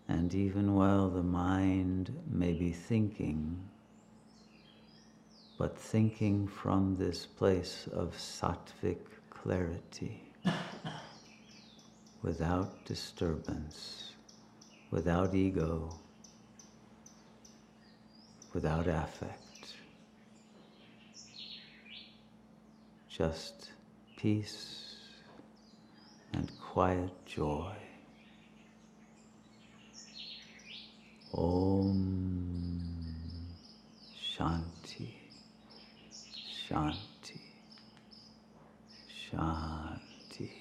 and even while the mind may be thinking, but thinking from this place of sattvic clarity, without disturbance, without ego, without affect, just peace and quiet joy. Om Shanti, Shanti, Shanti.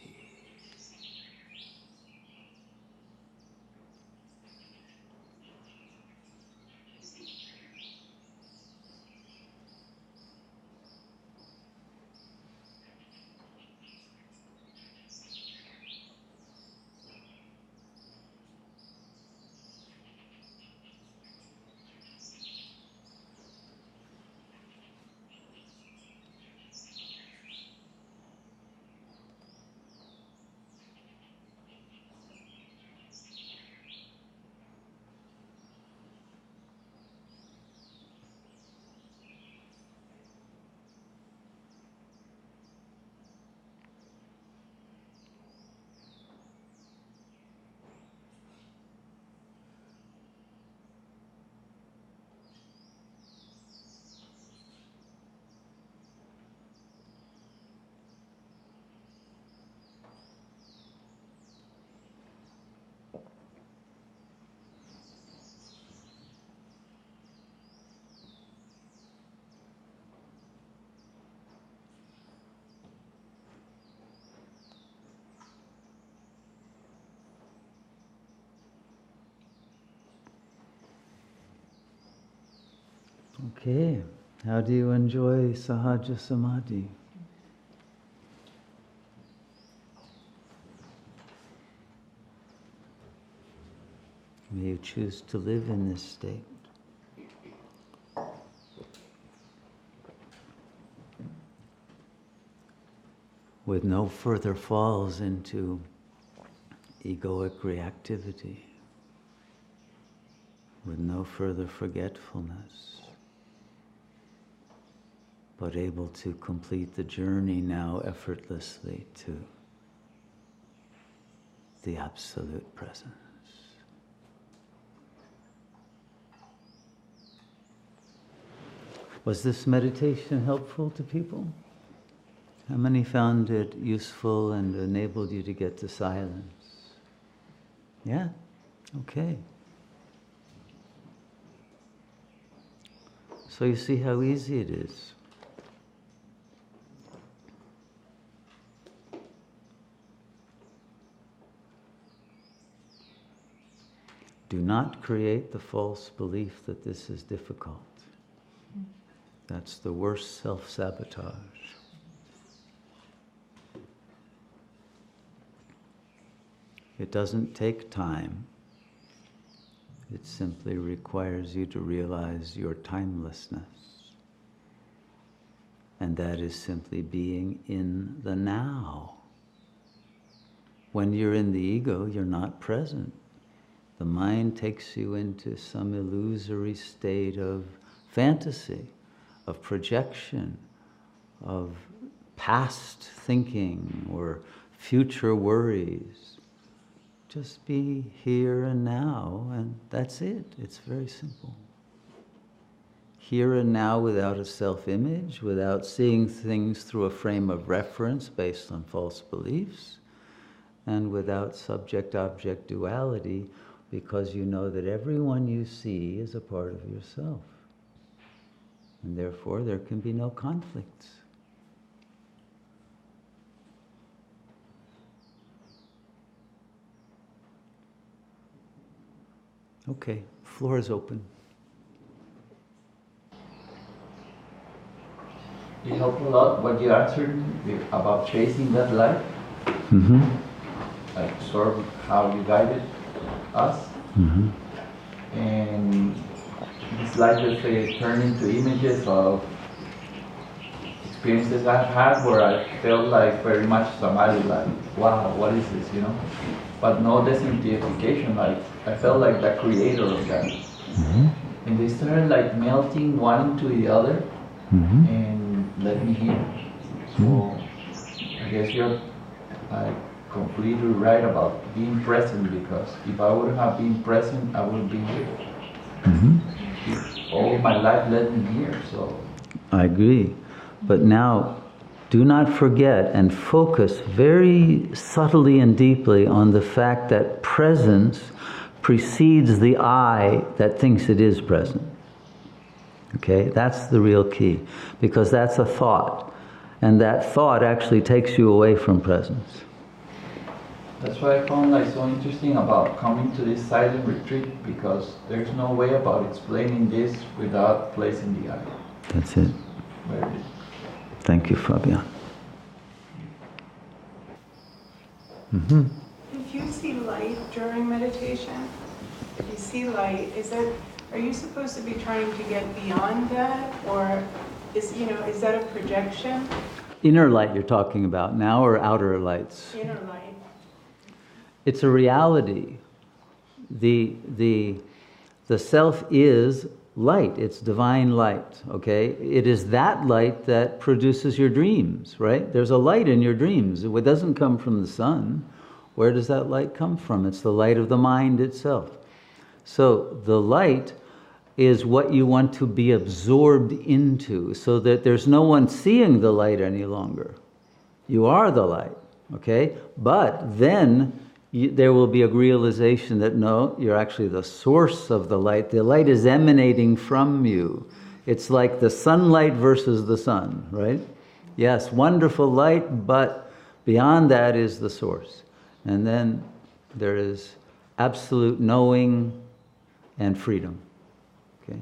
Okay, how do you enjoy Sahaja Samadhi? May you choose to live in this state. With no further falls into egoic reactivity, with no further forgetfulness, but able to complete the journey now effortlessly to the absolute presence. Was this meditation helpful to people? How many found it useful and enabled you to get to silence? Yeah? Okay. So you see how easy it is. Do not create the false belief that this is difficult. That's the worst self-sabotage. It doesn't take time. It simply requires you to realize your timelessness. And that is simply being in the now. When you're in the ego, you're not present. The mind takes you into some illusory state of fantasy, of projection, of past thinking or future worries. Just be here and now, and that's it. It's very simple. Here and now without a self-image, without seeing things through a frame of reference based on false beliefs, and without subject-object duality, because you know that everyone you see is a part of yourself. And therefore, there can be no conflicts. Okay, floor is open. It helped a lot what you answered about chasing that light. Mm-hmm. Like sort of how you guided us. Mm-hmm. And it's like that they turn into images of experiences I've had where I felt like very much samadhi, like, wow, what is this, you know? But no desidentification, like I felt like the creator of that. Mm-hmm. And they started like melting one into the other, Mm-hmm. and let me hear. So I guess you're completely right about being present, because if I wouldn't have been present, I wouldn't be here. Mm-hmm. All my life led me here, so. I agree. But now, do not forget and focus very subtly and deeply on the fact that presence precedes the I that thinks it is present. Okay, that's the real key, because that's a thought, and that thought actually takes you away from presence. That's why I found like so interesting about coming to this silent retreat, because there's no way about explaining this without placing the I. That's it. Where it is. Thank you, Fabian. If you see light during meditation, if you see light, are you supposed to be trying to get beyond that, or is that a projection? Inner light you're talking about now, or outer lights? Inner light. It's a reality. The self is light. It's divine light, okay? It is that light that produces your dreams, right? There's a light in your dreams. It doesn't come from the sun. Where does that light come from? It's the light of the mind itself. So the light is what you want to be absorbed into, so that there's no one seeing the light any longer. You are the light, okay? But then there will be a realization that no, you're actually the source of the light. The light is emanating from you. It's like the sunlight versus the sun, right? Yes, wonderful light, but beyond that is the source. And then there is absolute knowing and freedom. Okay.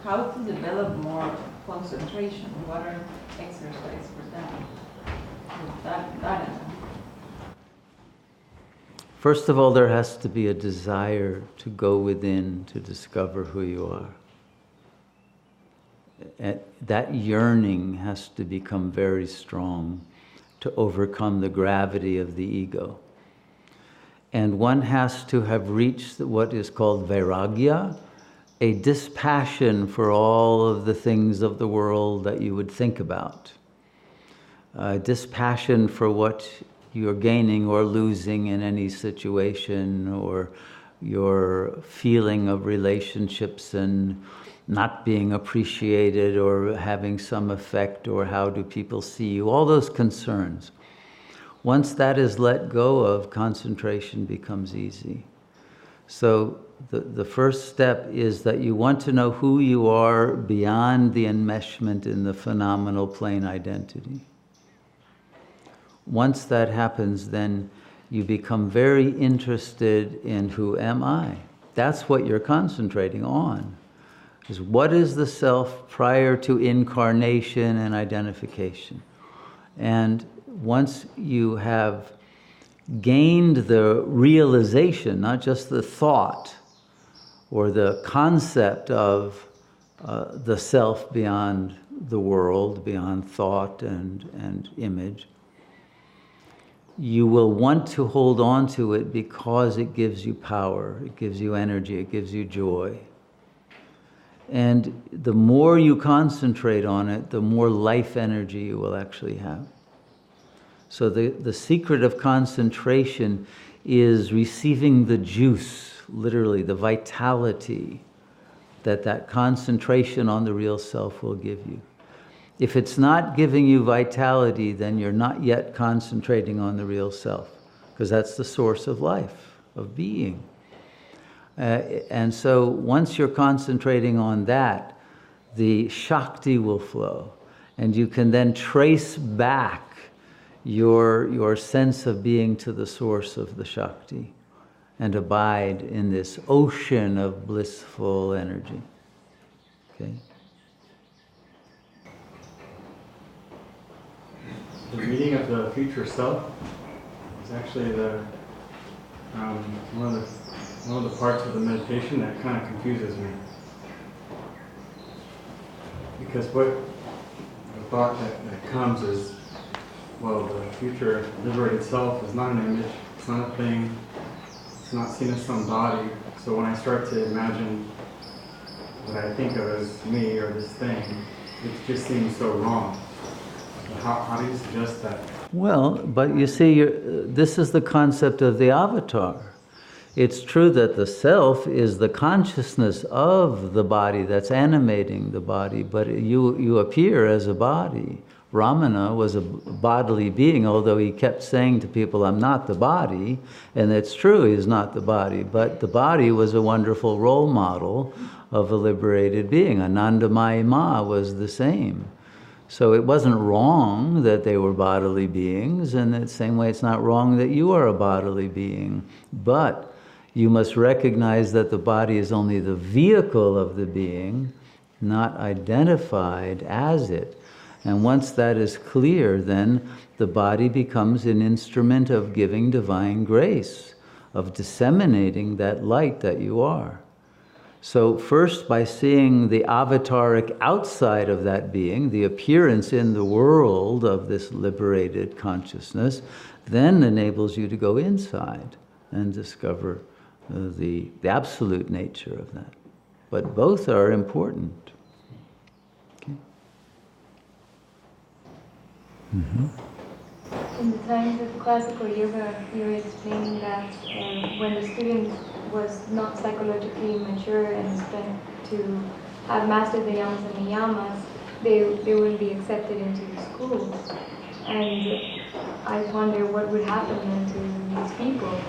How to develop more concentration? What are exercises for that? First of all, there has to be a desire to go within to discover who you are. That yearning has to become very strong to overcome the gravity of the ego. And one has to have reached what is called vairagya, a dispassion for all of the things of the world that you would think about. Dispassion for what you're gaining or losing in any situation, or your feeling of relationships and not being appreciated or having some effect, or how do people see you, all those concerns. Once that is let go of, concentration becomes easy. So the first step is that you want to know who you are beyond the enmeshment in the phenomenal plane identity. Once that happens, then you become very interested in who am I? That's what you're concentrating on. Is what is the self prior to incarnation and identification? And once you have gained the realization, not just the thought or the concept of the self beyond the world, beyond thought and image, you will want to hold on to it because it gives you power, it gives you energy, it gives you joy. And the more you concentrate on it, the more life energy you will actually have. So the secret of concentration is receiving the juice, literally the vitality that concentration on the real self will give you. If it's not giving you vitality, then you're not yet concentrating on the real self, because that's the source of life, of being. And so once you're concentrating on that, the Shakti will flow. And you can then trace back your sense of being to the source of the Shakti and abide in this ocean of blissful energy. Okay? The meeting of the future self is actually one of the parts of the meditation that kind of confuses me. Because what the thought that comes is, well, the future liberated self is not an image, it's not a thing, it's not seen as some body. So when I start to imagine what I think of as me or this thing, it just seems so wrong. How do you suggest that? Well, but you see, this is the concept of the avatar. It's true that the self is the consciousness of the body that's animating the body, but you appear as a body, Ramana was a bodily being, although he kept saying to people, I'm not the body, and it's true, he's not the body, but the body was a wonderful role model of a liberated being. Anandamayi Ma was the same. So it wasn't wrong that they were bodily beings, and in the same way it's not wrong that you are a bodily being. But you must recognize that the body is only the vehicle of the being, not identified as it. And once that is clear, then the body becomes an instrument of giving divine grace, of disseminating that light that you are. So first, by seeing the avataric outside of that being, the appearance in the world of this liberated consciousness, then enables you to go inside and discover the absolute nature of that. But both are important. Okay. In the times of classical yoga, you were explaining that when the student was not psychologically mature and spent to have mastered the Yamas and Niyamas, they wouldn't be accepted into the schools. And I wonder what would happen then to these people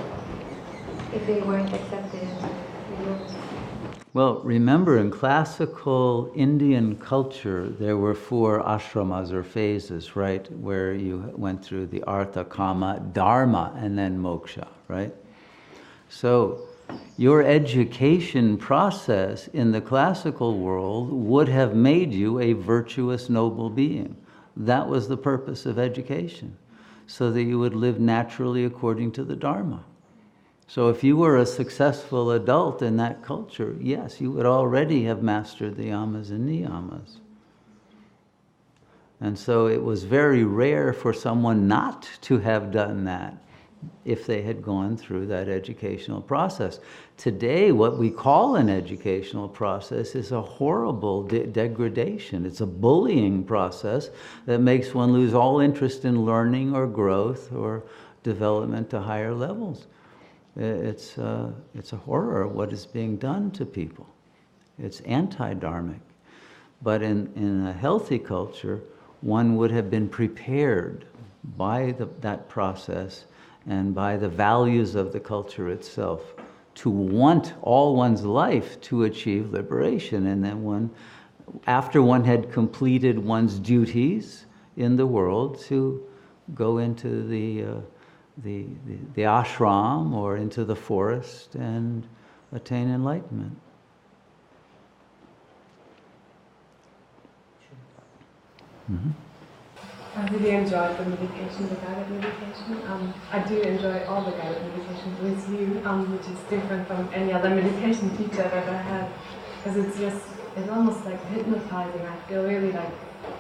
if they weren't accepted into the yoga school. Well, remember, in classical Indian culture, there were 4 ashramas or phases, right? Where you went through the artha, kama, dharma, and then moksha, right? So your education process in the classical world would have made you a virtuous, noble being. That was the purpose of education, so that you would live naturally according to the dharma. So if you were a successful adult in that culture, yes, you would already have mastered the yamas and niyamas. And so it was very rare for someone not to have done that if they had gone through that educational process. Today, what we call an educational process is a horrible degradation. It's a bullying process that makes one lose all interest in learning or growth or development to higher levels. It's a horror of what is being done to people. It's anti-dharmic. But in a healthy culture, one would have been prepared by that process and by the values of the culture itself to want all one's life to achieve liberation. And then after one had completed one's duties in the world, to go into the ashram or into the forest and attain enlightenment. Mm-hmm. I really enjoyed the meditation, the guided meditation. I do enjoy all the guided meditations with you, which is different from any other meditation teacher I've ever had, because it's almost like hypnotizing. I feel really like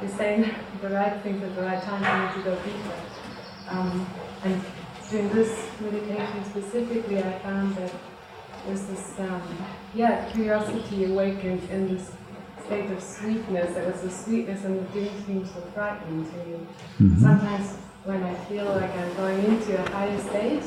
you're saying the right things at the right time for me to go deeper. And during this meditation specifically, I found that there's this, curiosity awakened in this state of sweetness. There was a sweetness and it didn't seem so frightening to me. Mm-hmm. Sometimes when I feel like I'm going into a higher state,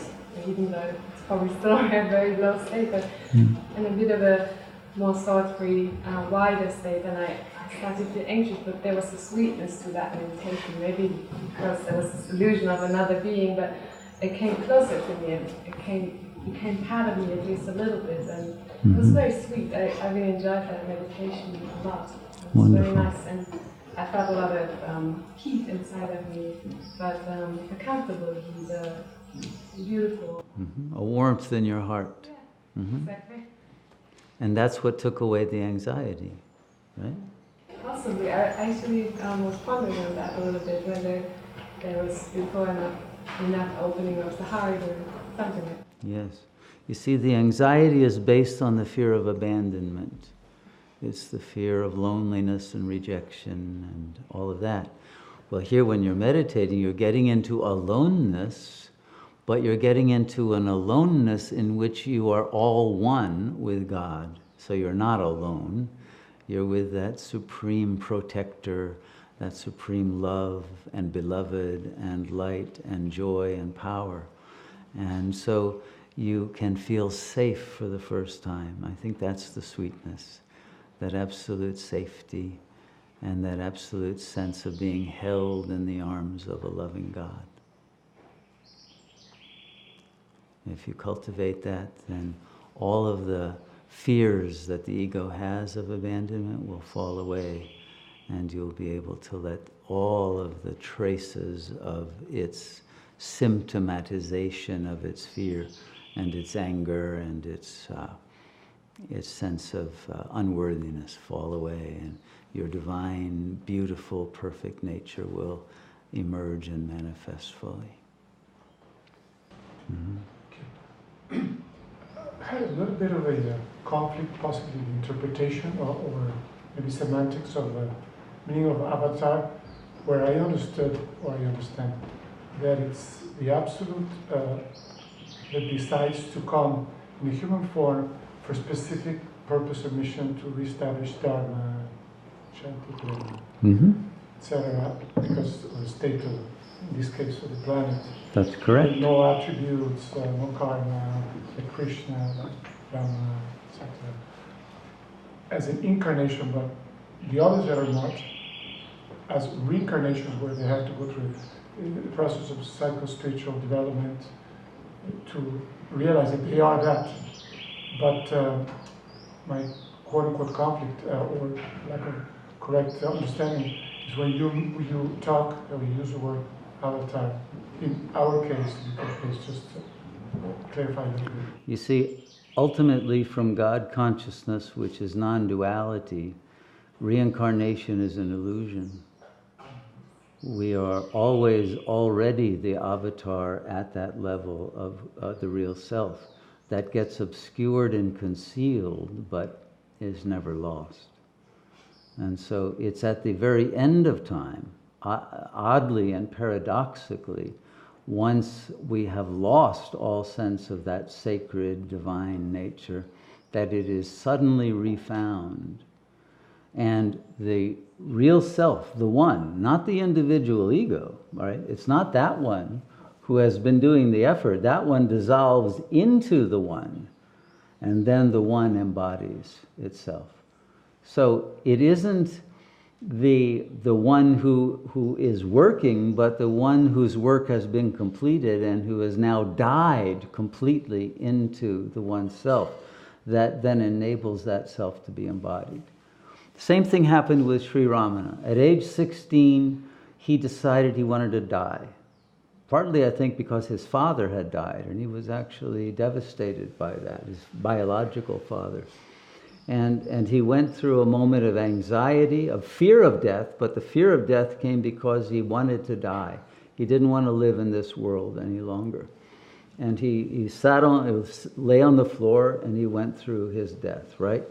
even though it's probably still a very low state, but in a bit of a more thought-free, wider state, and I started to feel anxious, but there was a sweetness to that meditation, maybe because there was this illusion of another being, but it came closer to me and it became part of me at least a little bit, and it was very sweet. I really enjoyed that meditation a lot. It was very nice, and I felt a lot of heat inside of me, but a comfortable heat, beautiful. Mm-hmm. A warmth in your heart. Yeah, exactly. And that's what took away the anxiety, right? Possibly. I actually was pondering on that a little bit, whether there was before enough opening of the heart or something like that. Yes. You see, the anxiety is based on the fear of abandonment. It's the fear of loneliness and rejection and all of that. Well, here when you're meditating, you're getting into aloneness, but you're getting into an aloneness in which you are all one with God. So you're not alone. You're with that supreme protector, that supreme love and beloved and light and joy and power. And so you can feel safe for the first time. I think that's the sweetness, that absolute safety and that absolute sense of being held in the arms of a loving God. If you cultivate that, then all of the fears that the ego has of abandonment will fall away, and you'll be able to let all of the traces of its symptomatization of its fear and its anger and its sense of unworthiness fall away, and your divine, beautiful, perfect nature will emerge and manifest fully. I had a little bit of a conflict, possibly in interpretation or maybe semantics of the meaning of avatar, where I understand that it's the absolute that decides to come in a human form for specific purpose or mission to reestablish Dharma, Shanti, etc., because of the state of, in this case, of the planet. That's correct. With no attributes, no karma, like Krishna, like Rama, etc. As an incarnation, but the others that are not, as reincarnations where they have to go through the process of psycho-spiritual development to realize that they are that. But my quote-unquote conflict or lack of correct understanding is when you talk or you use the word avatar. In our case, please just clarify that. You see, ultimately from God consciousness, which is non-duality, reincarnation is an illusion. We are always already the avatar at that level of the real self. That gets obscured and concealed, but is never lost. And so it's at the very end of time, oddly and paradoxically, once we have lost all sense of that sacred divine nature, that it is suddenly refound. And the real self, the one, not the individual ego, right? It's not that one who has been doing the effort. That one dissolves into the one, and then the one embodies itself. So it isn't the one who is working, but the one whose work has been completed and who has now died completely into the one self, that then enables that self to be embodied. Same thing happened with Sri Ramana. At age 16, he decided he wanted to die. Partly, I think, because his father had died, and he was actually devastated by that, his biological father. And he went through a moment of anxiety, of fear of death, but the fear of death came because he wanted to die. He didn't want to live in this world any longer. And he lay on the floor, and he went through his death, right?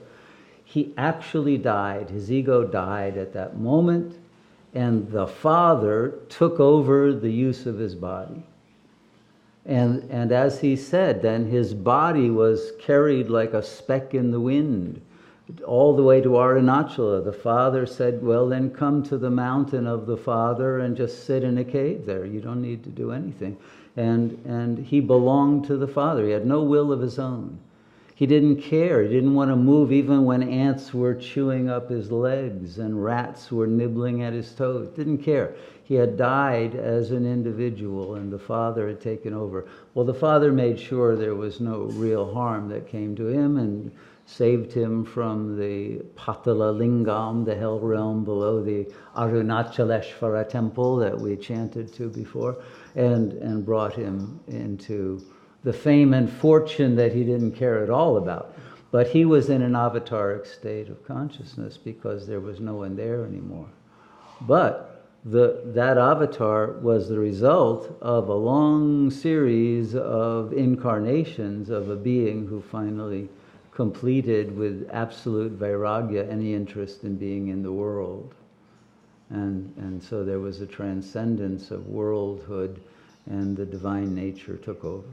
He actually died. His ego died at that moment, and the Father took over the use of his body. And as he said, then his body was carried like a speck in the wind all the way to Arunachala. The Father said, well, then come to the mountain of the Father and just sit in a cave there. You don't need to do anything. And he belonged to the Father. He had no will of his own. He didn't care. He didn't want to move even when ants were chewing up his legs and rats were nibbling at his toes. Didn't care. He had died as an individual, and the Father had taken over. Well, the Father made sure there was no real harm that came to him and saved him from the Patala Lingam, the hell realm below the Arunachaleshvara temple that we chanted to before, and brought him into the fame and fortune that he didn't care at all about. But he was in an avataric state of consciousness because there was no one there anymore. But that avatar was the result of a long series of incarnations of a being who finally completed with absolute vairagya any interest in being in the world. And so there was a transcendence of worldhood, and the divine nature took over.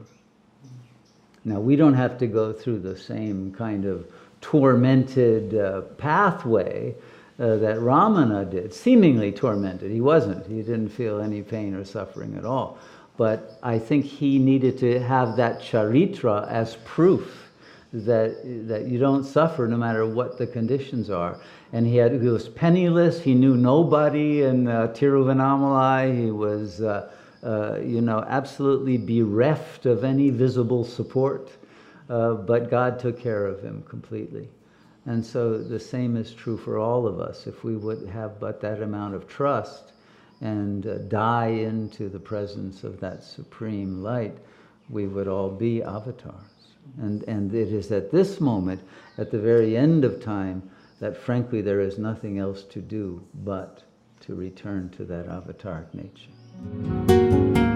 Now, we don't have to go through the same kind of tormented pathway that Ramana did, seemingly tormented. He wasn't. He didn't feel any pain or suffering at all. But I think he needed to have that charitra as proof that you don't suffer no matter what the conditions are. And he was penniless. He knew nobody in Tiruvannamalai. He was, absolutely bereft of any visible support. But God took care of him completely. And so the same is true for all of us. If we would have but that amount of trust and die into the presence of that supreme light, we would all be avatars. And it is at this moment, at the very end of time, that frankly there is nothing else to do but to return to that avataric nature.